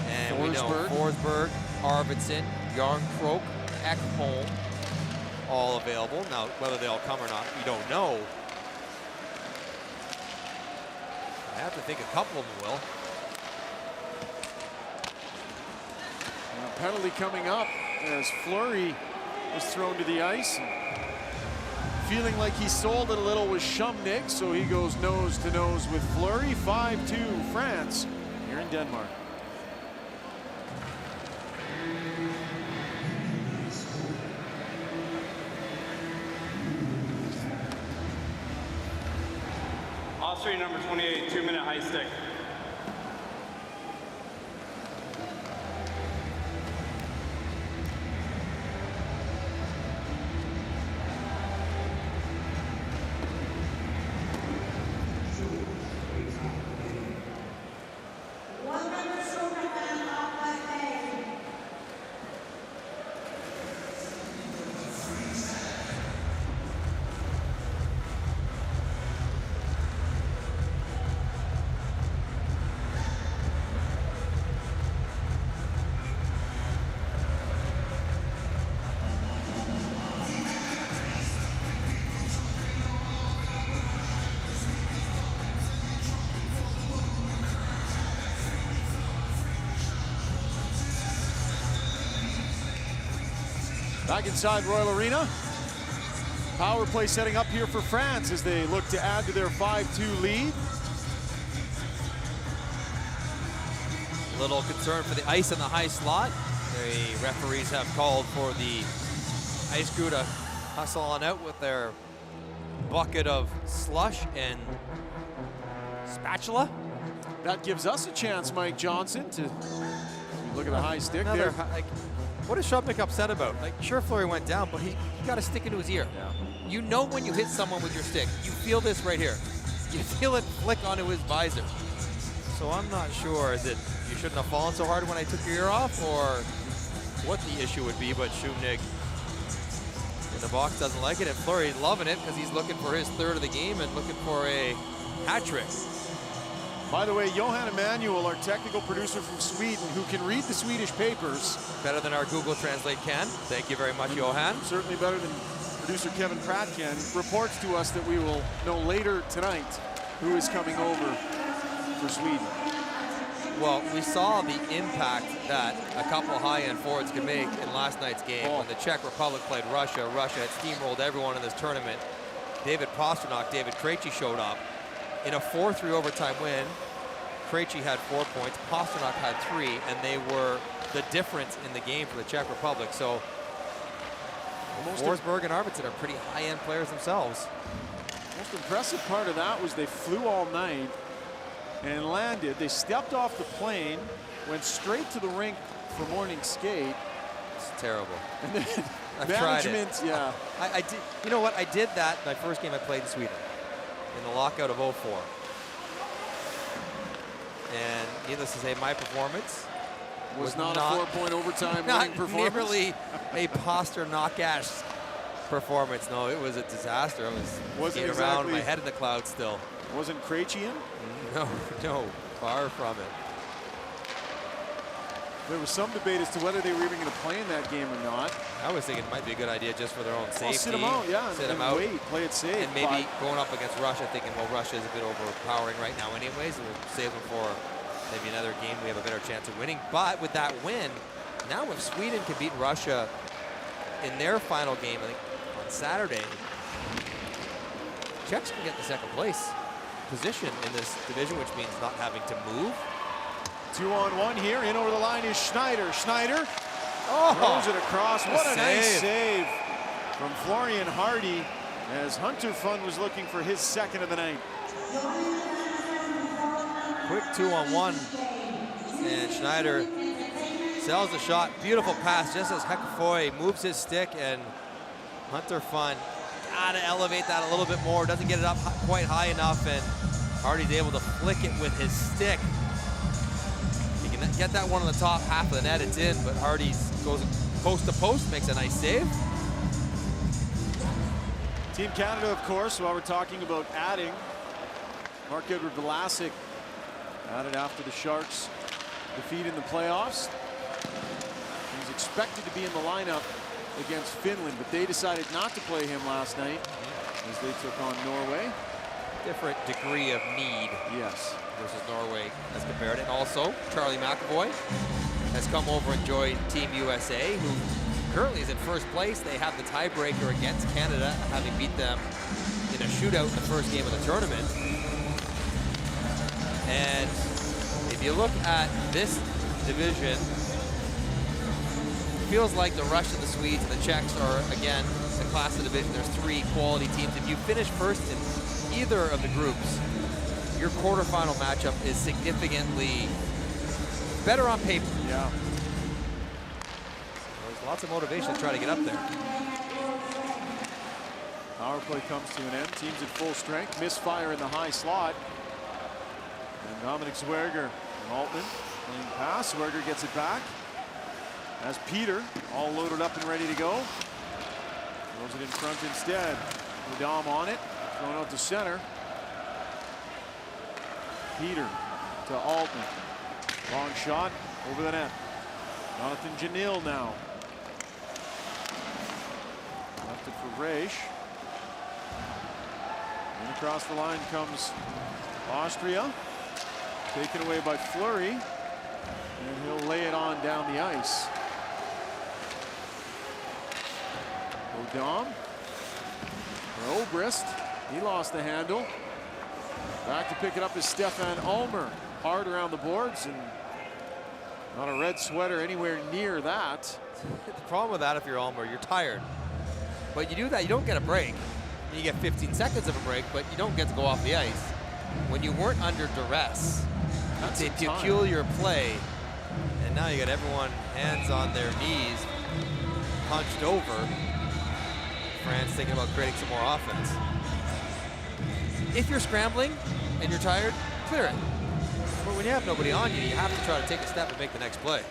And we know Forsberg, Arvidsson, Jarnkrok, Ekholm, all available. Now, whether they'll come or not, we don't know. I have to think a couple of them will. And a penalty coming up as Fleury was thrown to the ice. Feeling like he sold it a little was Shumnik, so he goes nose to nose with Fleury. 5-2 France here in Denmark. Austria number 28, 2-minute high stick. Back inside Royal Arena. Power play setting up here for France as they look to add to their 5-2 lead. A little concern for the ice in the high slot. The referees have called for the ice crew to hustle on out with their bucket of slush and spatula. That gives us a chance, Mike Johnson, to look at the high stick Another, there. like, what is Shumnik upset about? Like, sure, Fleury went down, but he got a stick into his ear. Yeah. You know when you hit someone with your stick. You feel this right here. You feel it flick onto his visor. So I'm not sure, is it you shouldn't have fallen so hard when I took your ear off, or what the issue would be, but Shumnik in the box doesn't like it, and Fleury loving it because he's looking for his 3rd of the game and looking for a hat trick. By the way, Johan Emanuel, our technical producer from Sweden, who can read the Swedish papers. Better than our Google Translate can. Thank you very much, Johan. Certainly better than producer Kevin Pratt can. Reports to us that we will know later tonight who is coming over for Sweden. Well, we saw the impact that a couple high-end forwards could make in last night's game when the Czech Republic played Russia. Russia had steamrolled everyone in this tournament. David Pastrnak, David Krejci showed up. In a 4-3 overtime win, Krejci had 4 points, Pastrnak had 3, and they were the difference in the game for the Czech Republic. So Forsberg and Arvidsson are pretty high-end players themselves. Most impressive part of that was they flew all night and landed. They stepped off the plane, went straight to the rink for morning skate. It's terrible. And then I've management, tried it. yeah. I did. You know what? I did that my first game I played in Sweden in the lockout of 04. And needless to say, my performance was not a 4-point overtime winning performance. Not nearly a Pastrnak-esque performance. No, it was a disaster. I was skating around with my head in the clouds still. Wasn't Krejci in? No, far from it. There was some debate as to whether they were even going to play in that game or not. I was thinking it might be a good idea just for their own safety. Well, sit them out, yeah. Sit them and out. Wait, play it safe. And maybe going up against Russia, thinking, well, Russia is a bit overpowering right now anyways, and we'll save them for maybe another game we have a better chance of winning. But with that win, now if Sweden can beat Russia in their final game, I think on Saturday, Czechs can get the 2nd place position in this division, which means not having to move. 2-on-1 here. In over the line is Schneider. Schneider throws it across. What a nice save from Florian Hardy as Hunter Fun was looking for his 2nd of the night. Quick 2-on-1. And Schneider sells the shot. Beautiful pass just as Hekafoy moves his stick, and Hunter Fun gotta elevate that a little bit more. Doesn't get it up quite high enough, and Hardy's able to flick it with his stick. can get that one on the top half of the net, it's in, but Hardy goes post to post, makes a nice save. Team Canada, of course, while we're talking about adding, Marc-Edouard Vlasic added after the Sharks' defeat in the playoffs. He's expected to be in the lineup against Finland, but they decided not to play him last night as they took on Norway. Different degree of need. Yes. Versus Norway as compared. And also, Charlie McAvoy has come over and joined Team USA, who currently is in first place. They have the tiebreaker against Canada, having beat them in a shootout in the first game of the tournament. And if you look at this division, it feels like the Russians, the Swedes, and the Czechs are, again, the class of division. There's 3 quality teams. If you finish first in either of the groups, your quarterfinal matchup is significantly better on paper. Yeah. There's lots of motivation to try to get up there. Power play comes to an end. Teams at full strength. Misfire in the high slot. And Dominic Zwerger and Altman playing pass. Zwerger gets it back. As Peter all loaded up and ready to go. Throws it in front instead. Dom on it. Thrown out to center. Peter to Altman. Long shot over the net. Jonathan Janil now. Left it for Reisch. And across the line comes Austria. Taken away by Fleury. And he'll lay it on down the ice. O'Dom. For Obrist. He lost the handle. Back to pick it up is Stefan Ulmer. Hard around the boards and not a red sweater anywhere near that. The problem with that, if you're Ulmer, you're tired. But you do that, you don't get a break. You get 15 seconds of a break, but you don't get to go off the ice. When you weren't under duress, that's a peculiar play. And now you got everyone hands on their knees, punched over. France thinking about creating some more offense. If you're scrambling and you're tired, clear it. But when you have nobody on you, you have to try to take a step and make the next play.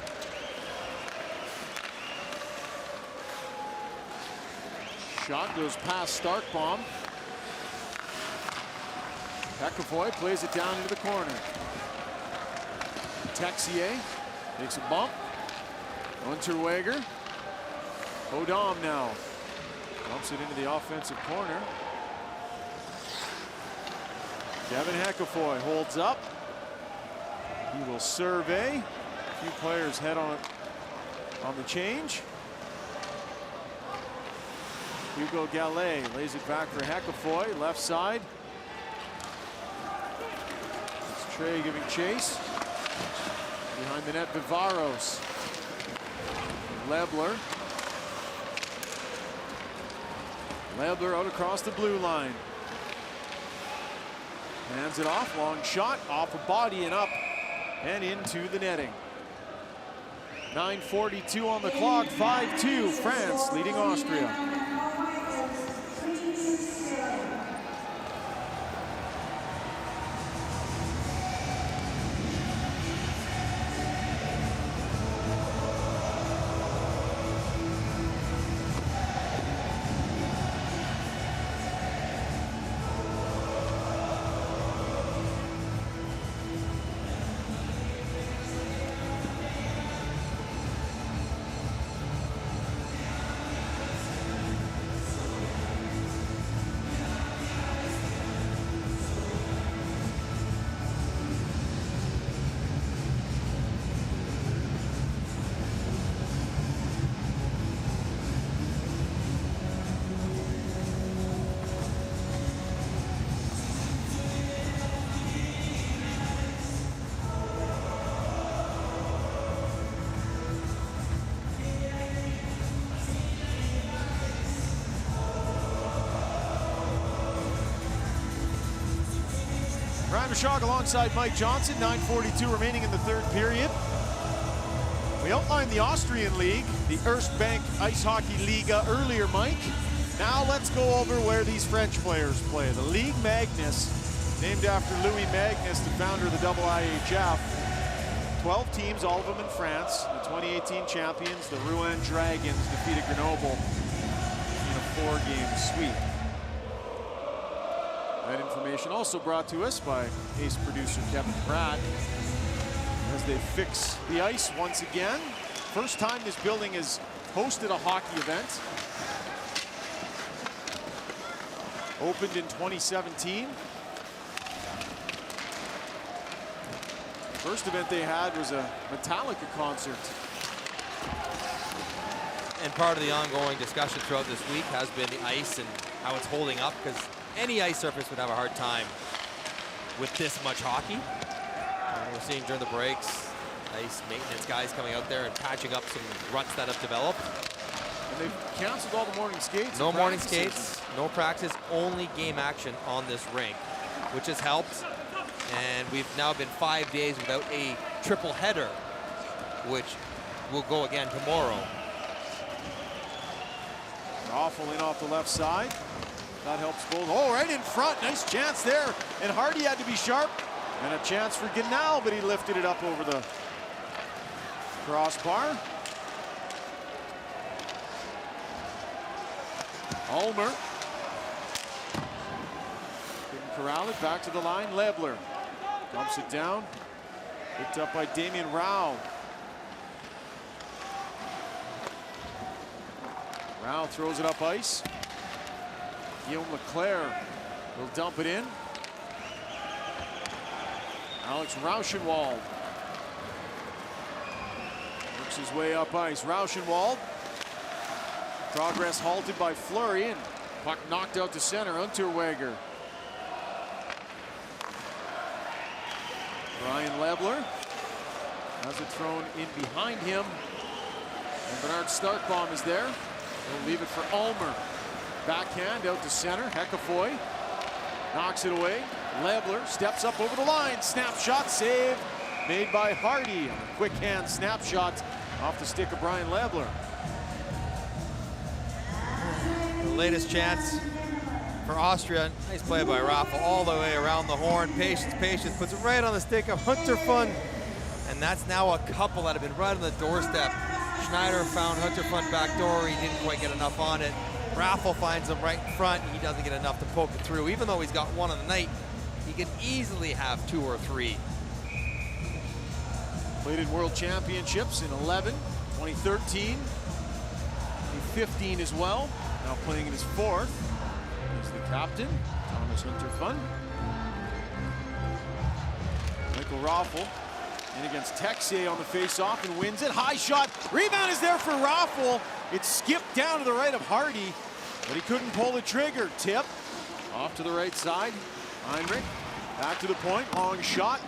Shot goes past Starkbaum. Pekovoy plays it down into the corner. Texier takes a bump. Unterweger. O'Dom now. Bumps it into the offensive corner. Kevin Heckafoy holds up. He will survey. A few players head on the change. Hugo Gallet lays it back for Heckafoy, left side. It's Trey giving chase. Behind the net, Vivaros. Lebler. Lebler out across the blue line. Hands it off, long shot, off a body and up and into the netting. 9:42 on the clock, 5-2, France leading Austria. Ryan Rishaug alongside Mike Johnson, 9:42 remaining in the third period. We outlined the Austrian League, the Erste Bank Ice Hockey Liga earlier, Mike. Now let's go over where these French players play. The Ligue Magnus, named after Louis Magnus, the founder of the IIHF. 12 teams, all of them in France. The 2018 champions, the Rouen Dragons, defeated Grenoble in a 4-game sweep. That information also brought to us by ace producer Kevin Pratt as they fix the ice once again. First time this building has hosted a hockey event. Opened in 2017. First event they had was a Metallica concert. And part of the ongoing discussion throughout this week has been the ice and how it's holding up, because any ice surface would have a hard time with this much hockey. We're seeing during the breaks, ice maintenance guys coming out there and patching up some ruts that have developed. And they've canceled all the morning skates. No morning skates, no practice, only game action on this rink, which has helped. And we've now been 5 days without a triple header, which will go again tomorrow. Raffle in off the left side. That helps both. Oh, right in front. Nice chance there. And Hardy had to be sharp. And a chance for Ganal, but he lifted it up over the crossbar. Ulmer. Couldn't corral it. Back to the line. Lebler dumps it down. Picked up by Damien Rao. Rao throws it up ice. Guillaume Leclerc will dump it in. Alex Rauschenwald works his way up ice. Rauschenwald. Progress halted by Fleury, and puck knocked out to center. Unterweger. Brian Lebler has it thrown in behind him. And Bernard Starkbaum is there. He'll leave it for Ulmer. Backhand out to center. Heckafoy knocks it away. Lebler steps up over the line. Snapshot save made by Hardy. A quick hand snapshot off the stick of Brian Lebler. The latest chance for Austria. Nice play by Raffle all the way around the horn. Patience, patience. Puts it right on the stick of Hunterfund. And that's now a couple that have been right on the doorstep. Schneider found Hunterfund back door. He didn't quite get enough on it. Raffle finds him right in front. He doesn't get enough to poke it through. Even though he's got one on the night, he can easily have 2 or 3. Played in World Championships in 11, 2013, 2015 as well. Now playing in his 4th. He's the captain, Thomas Hunterfund. Michael Raffle in against Texier on the face-off and wins it. High shot. Rebound is there for Raffle. It skipped down to the right of Hardy, but he couldn't pull the trigger. Tip off to the right side. Heinrich back to the point. Long shot.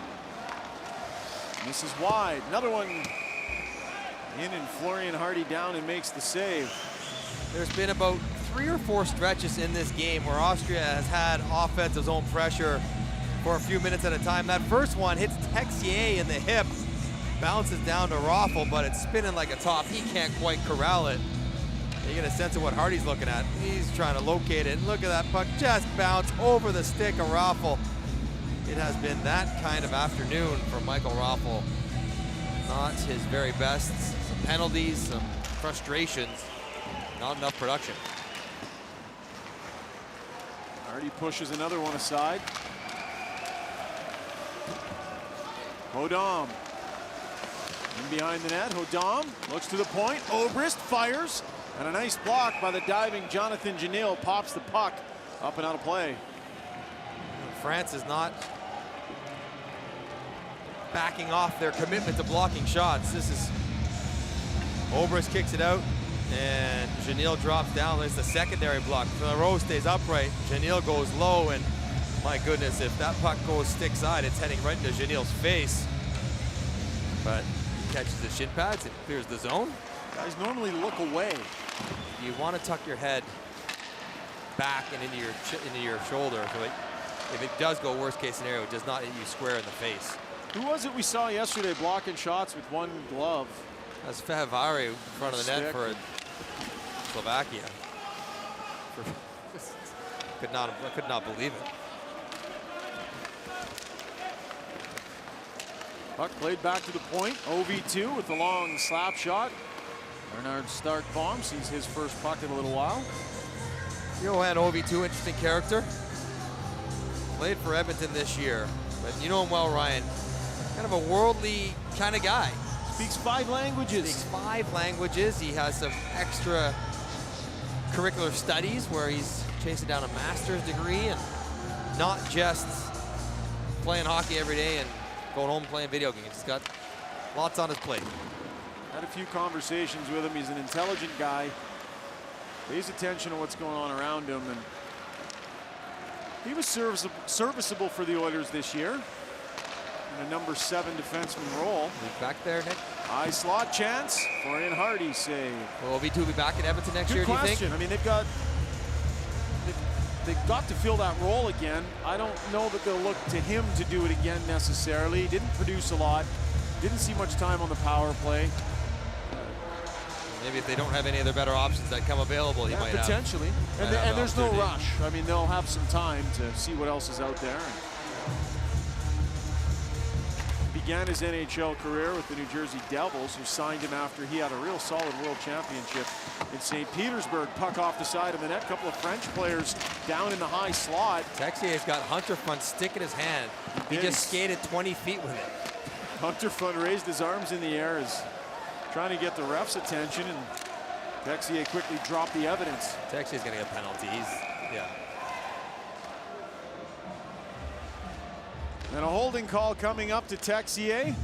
Misses wide. Another one in, and Florian Hardy down and makes the save. There's been about 3 or 4 stretches in this game where Austria has had offensive zone pressure for a few minutes at a time. That first one hits Texier in the hip, bounces down to Raffle, but it's spinning like a top. He can't quite corral it. You get a sense of what Hardy's looking at. He's trying to locate it. And look at that puck just bounce over the stick of Raffle. It has been that kind of afternoon for Michael Raffle. Not his very best. Some penalties, some frustrations, not enough production. Hardy pushes another one aside. Hodam in behind the net. Hodam looks to the point. Obrist fires, and a nice block by the diving Jonathan Janil pops the puck up and out of play. France is not backing off their commitment to blocking shots. This is Obrist kicks it out, and Janil drops down. There's the secondary block. The row stays upright. Janil goes low, and my goodness, if that puck goes stick side, it's heading right into Janil's face. But he catches the shin pads, it clears the zone. Guys normally look away. You want to tuck your head back and into your shoulder. So if it does go worst case scenario, it does not hit you square in the face. Who was it we saw yesterday blocking shots with one glove? That's Fehervary in front of the net for Slovakia. Could not believe it. Puck played back to the point. OV2 with the long slap shot. Bernard Stark-Baum sees his first puck in a little while. Johan OV2, interesting character. Played for Edmonton this year, but you know him well, Ryan. Kind of a worldly kind of guy. Speaks 5 languages. Speaks 5 languages. He has some extra curricular studies where he's chasing down a master's degree and not just playing hockey every day and going home playing video games. He's got lots on his plate. Had a few conversations with him. He's an intelligent guy. Pays attention to what's going on around him, and he was serviceable for the Oilers this year in a number 7 defenseman role. He's back there, Nick. High slot chance. Florian Hardy save. Will OV2 be back in Edmonton next year, Good do you think? question. I mean, they've got to fill that role again. I don't know that they'll look to him to do it again necessarily. Didn't produce a lot. Didn't see much time on the power play. Maybe if they don't have any other better options that come available, he might potentially. have. And there's no rush. I mean, they'll have some time to see what else is out there. Began his NHL career with the New Jersey Devils, who signed him after he had a real solid world championship in St. Petersburg. Puck off the side of the net. Couple of French players down in the high slot. Texier's got Hunter Fun stick in his hand. He just skated 20 feet with it. Hunter Fun raised his arms in the air as trying to get the ref's attention, and Texier quickly dropped the evidence. Texier's gonna get a penalty. Yeah. And a holding call coming up to Texier.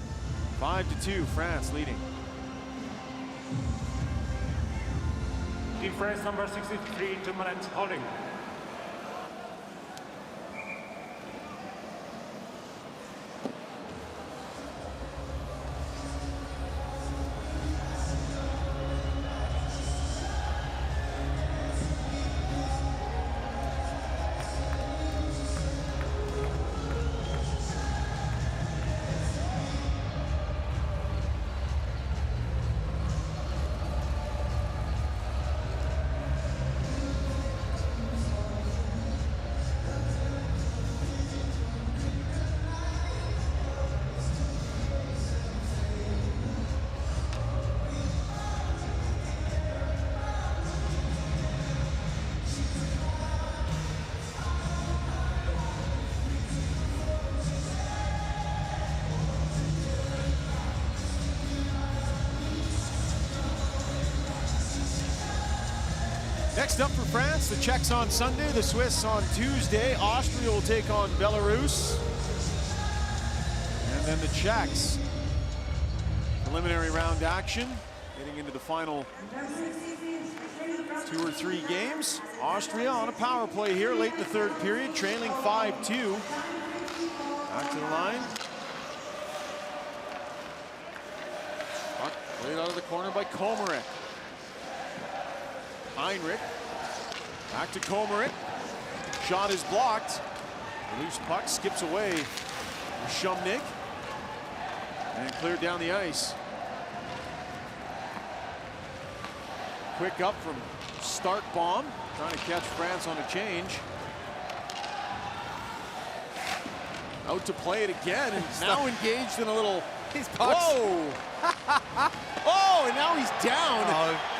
5-2, France leading. Team France number 63, 2 minutes holding. Next up for France, the Czechs on Sunday, the Swiss on Tuesday. Austria will take on Belarus. And then the Czechs. Preliminary round action, getting into the final 2 or 3 games. Austria on a power play here late in the 3rd period, trailing 5-2. Back to the line. Puck played out of the corner by Komarek. Heinrich, back to Komarek. Shot is blocked. The loose puck skips away from Shumnik and cleared down the ice. Quick up from Stark-Baum, trying to catch France on a change. Out to play it again, and now engaged in a little. Whoa! Oh, and now he's down,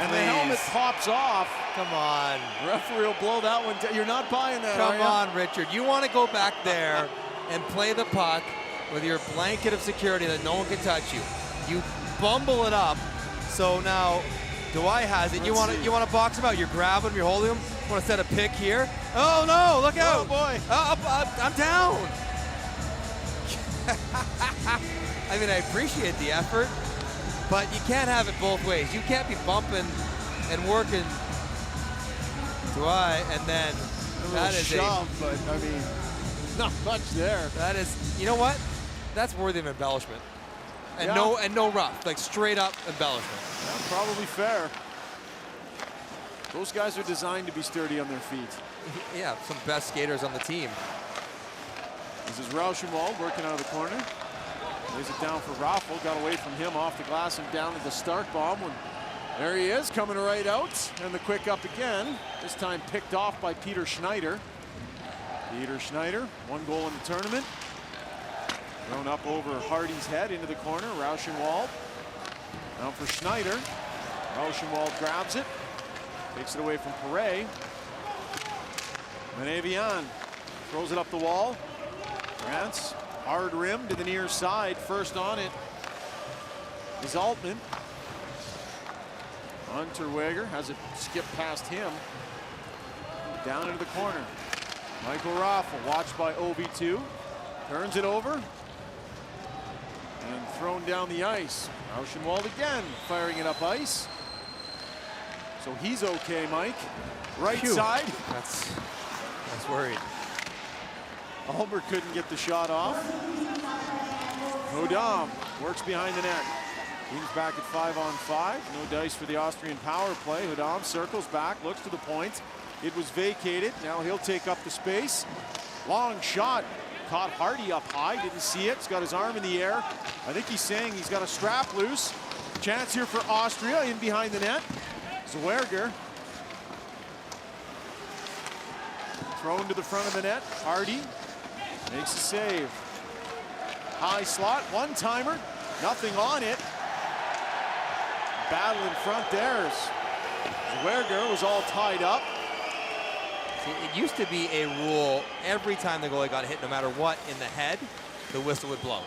and the helmet pops off. Come on. Referee will blow that one. You're not buying that, Come on, Richard. You want to go back there and play the puck with your blanket of security that no one can touch you. You bumble it up. So now Dwight has it. You want to box him out. You're grabbing him. You're holding him. Want to set a pick here? Oh no! Look out! Oh boy! I'm down. I mean, I appreciate the effort, but you can't have it both ways. You can't be bumping and working Dwight, and then that is shove, but I mean, not much there. That is, you know what? That's worthy of embellishment, and no rough, like straight up embellishment. Yeah, probably fair. Those guys are designed to be sturdy on their feet. Yeah, some best skaters on the team. This is Rauschenwald working out of the corner. Lays it down for Raffel, got away from him off the glass and down to the Stark-Baum. There he is, coming right out, and the quick up again. This time picked off by Peter Schneider. Peter Schneider, 1 goal in the tournament. Thrown up over Hardy's head into the corner. Rauschenwald. Now for Schneider. Rauschenwald grabs it. Takes it away from Perret. Menevian throws it up the wall. France, hard rim to the near side. First on it is Altman. Unterweger has it skip past him. Down into the corner. Michael Raffel, watched by OB2. Turns it over. And thrown down the ice. Rauschenwald again, firing it up ice. So he's okay, Mike. Right side. That's worried. Ulmer couldn't get the shot off. Hodam works behind the net. Team's back at 5-on-5. No dice for the Austrian power play. Hodam circles back, looks to the point. It was vacated. Now he'll take up the space. Long shot. Caught Hardy up high. Didn't see it. He's got his arm in the air. I think he's saying he's got a strap loose. Chance here for Austria in behind the net. Zwerger. Thrown to the front of the net. Hardy makes a save. High slot. One-timer. Nothing on it. Battle in front there. Zwerger was all tied up. See, it used to be a rule every time the goalie got hit, no matter what, in the head, the whistle would blow.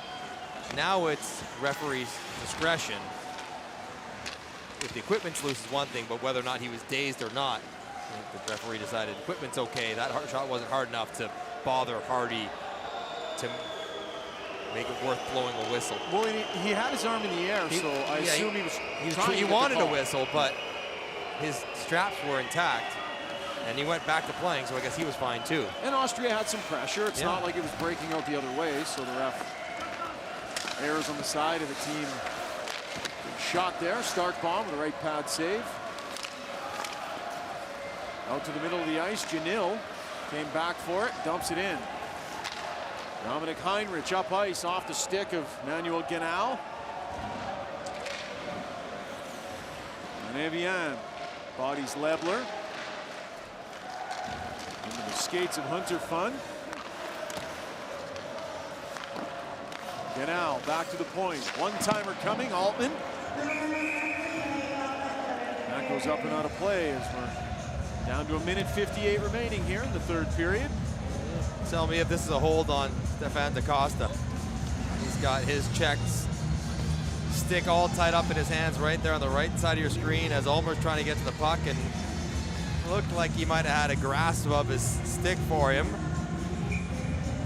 Now it's referee's discretion. If the equipment's loose is one thing, but whether or not he was dazed or not, I think the referee decided equipment's okay. That shot wasn't hard enough to bother Hardy to make it worth blowing a whistle. Well, he had his arm in the air, so I assume he wanted a whistle, but his straps were intact, and he went back to playing, so I guess he was fine too. And Austria had some pressure. It's not like it was breaking out the other way, so the ref errs on the side of the team. Good shot there. Starkbaum with a right pad save. Out to the middle of the ice. Janil came back for it, dumps it in. Dominic Heinrich up ice off the stick of Manuel Genau. And Evian bodies Lebler. Into the skates of Hunter Fun. Genau back to the point. One-timer coming, Altman. That goes up and out of play as we're down to 1:58 remaining here in the third period. Tell me if this is a hold on Stefan DaCosta. He's got his checks stick all tied up in his hands right there on the right side of your screen as Ulmer's trying to get to the puck, and looked like he might have had a grasp of his stick for him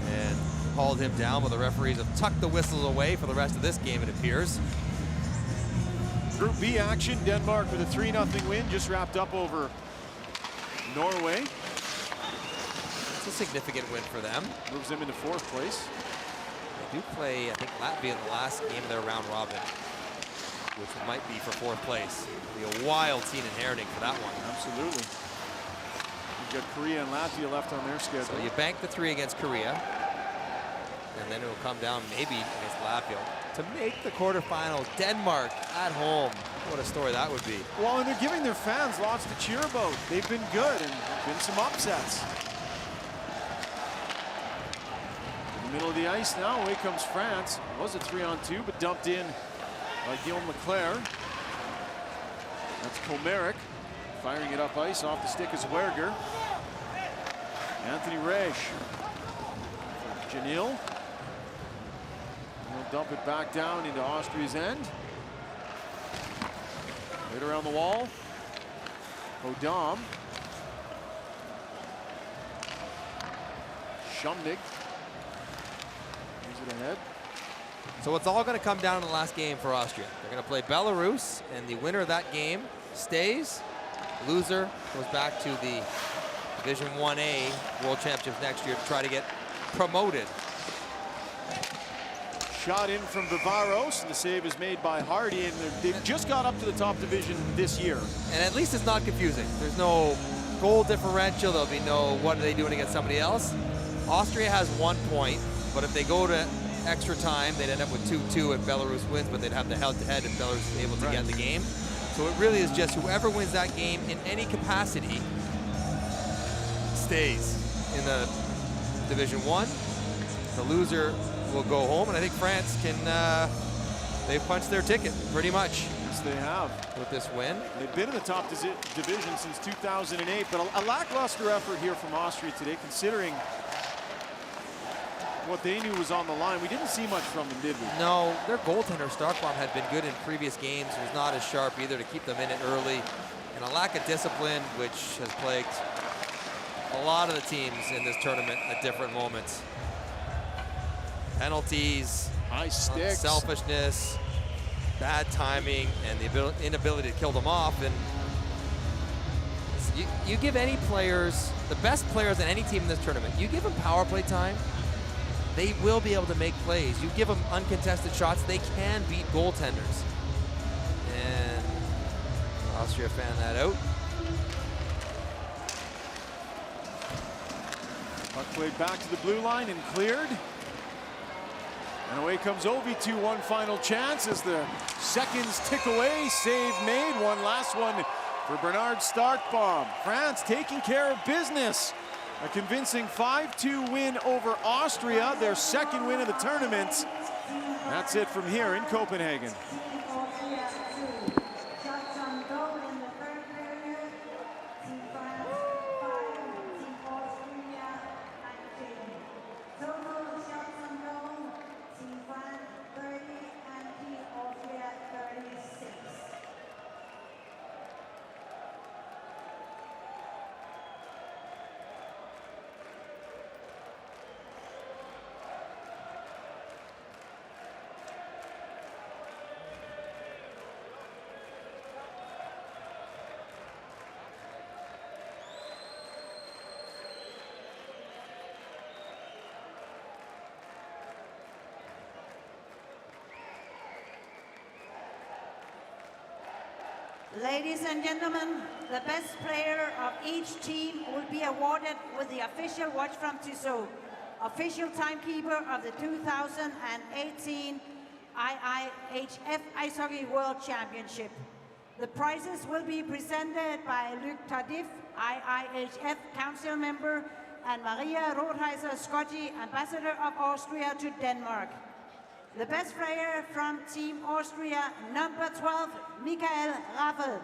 and hauled him down, but the referees have tucked the whistles away for the rest of this game, it appears. Group B action, Denmark with a 3-0 win, just wrapped up over Norway. It's a significant win for them. Moves them into 4th place. They do play, I think, Latvia in the last game of their round robin, which might be for 4th place. It'll be a wild scene inheriting for that one. Absolutely. You've got Korea and Latvia left on their schedule. So you bank the 3 against Korea, and then it'll come down maybe against Latvia to make the quarterfinals. Denmark at home. What a story that would be. Well, and they're giving their fans lots to cheer about. They've been good, and been some upsets. In the middle of the ice now, away comes France. It was a 3-on-2, but dumped in by Guillaume Leclerc. That's Komeric firing it up ice off the stick is Werger. Anthony Resch. Janil. He'll dump it back down into Austria's end. Right around the wall. Hodam. Shumnig. Moves it ahead. So it's all going to come down in the last game for Austria. They're going to play Belarus, and the winner of that game stays. Loser goes back to the Division 1A World Championships next year to try to get promoted. Shot in from Vivaros, and the save is made by Hardy, and they've just got up to the top division this year. And at least it's not confusing. There's no goal differential. There'll be no what are they doing against somebody else. Austria has 1 point, but if they go to extra time, they'd end up with 2-2 if Belarus wins, but they'd have the head-to-head if Belarus is able to get the game. So it really is just whoever wins that game in any capacity stays in the Division 1. The loser will go home, and I think France can, they've punched their ticket pretty much. Yes, they have. With this win. They've been in the top division since 2008, but a lackluster effort here from Austria today, considering what they knew was on the line. We didn't see much from them, did we? No, their goaltender, Starkbaum, had been good in previous games. He was not as sharp either to keep them in it early. And a lack of discipline, which has plagued a lot of the teams in this tournament at different moments. Penalties, high sticks, selfishness, bad timing, and the inability to kill them off. And you give any players, the best players in any team in this tournament, you give them power play time, they will be able to make plays. You give them uncontested shots, they can beat goaltenders. And Austria found that out. Puck played back to the blue line and cleared. And away comes Ovi to one final chance as the seconds tick away. Save made. One last one for Bernard Starkbaum. France taking care of business. A convincing 5-2 win over Austria, their second win of the tournament. That's it from here in Copenhagen. Ladies and gentlemen, the best player of each team will be awarded with the official watch from Tissot, official timekeeper of the 2018 IIHF Ice Hockey World Championship. The prizes will be presented by Luc Tardif, IIHF Council member, and Maria Rothheiser, Scotty, Ambassador of Austria to Denmark. The best player from Team Austria, number 12, Michael Raffel.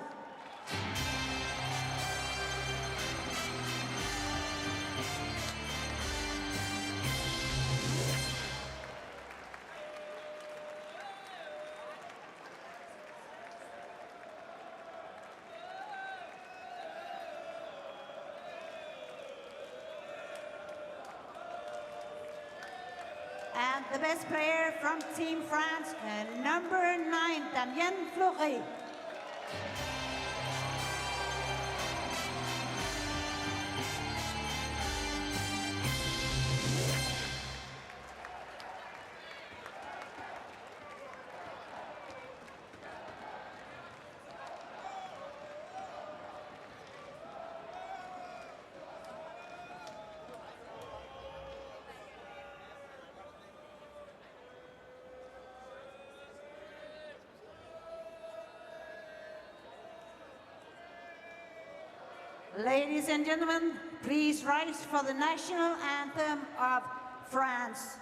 And the best player from Team France, number 9, Damien Fleury. Ladies and gentlemen, please rise for the national anthem of France.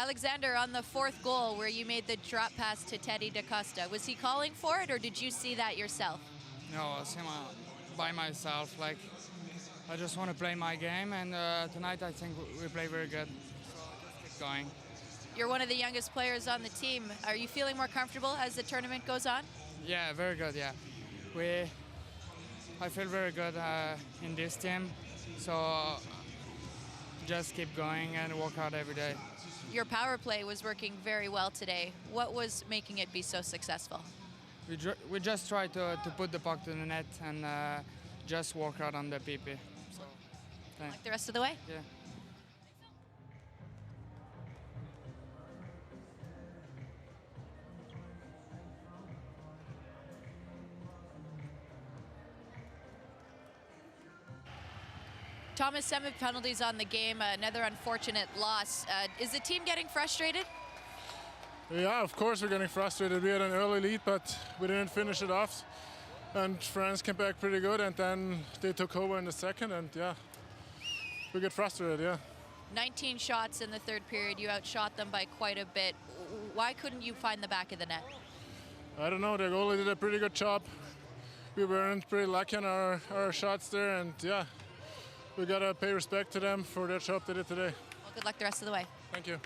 Alexander, on the fourth goal where you made the drop pass to Teddy DaCosta, was he calling for it or did you see that yourself? No, I was him by myself. Like, I just want to play my game, and tonight I think we play very good. So just keep going. You're one of the youngest players on the team. Are you feeling more comfortable as the tournament goes on? Yeah, very good. Yeah, I feel very good in this team. So just keep going and work hard every day. Your power play was working very well today. What was making it be so successful? We just try to put the puck to the net and just work hard on the PP. So, thanks. Like the rest of the way? Yeah. Thomas, 7 penalties on the game, another unfortunate loss. Is the team getting frustrated? Yeah, of course we're getting frustrated. We had an early lead, but we didn't finish it off. And France came back pretty good, and then they took over in the second, and yeah, we get frustrated, yeah. 19 shots in the third period. You outshot them by quite a bit. Why couldn't you find the back of the net? I don't know, the goalie did a pretty good job. We weren't pretty lucky on our shots there, and yeah, we gotta pay respect to them for their job they did today. Well, good luck the rest of the way. Thank you.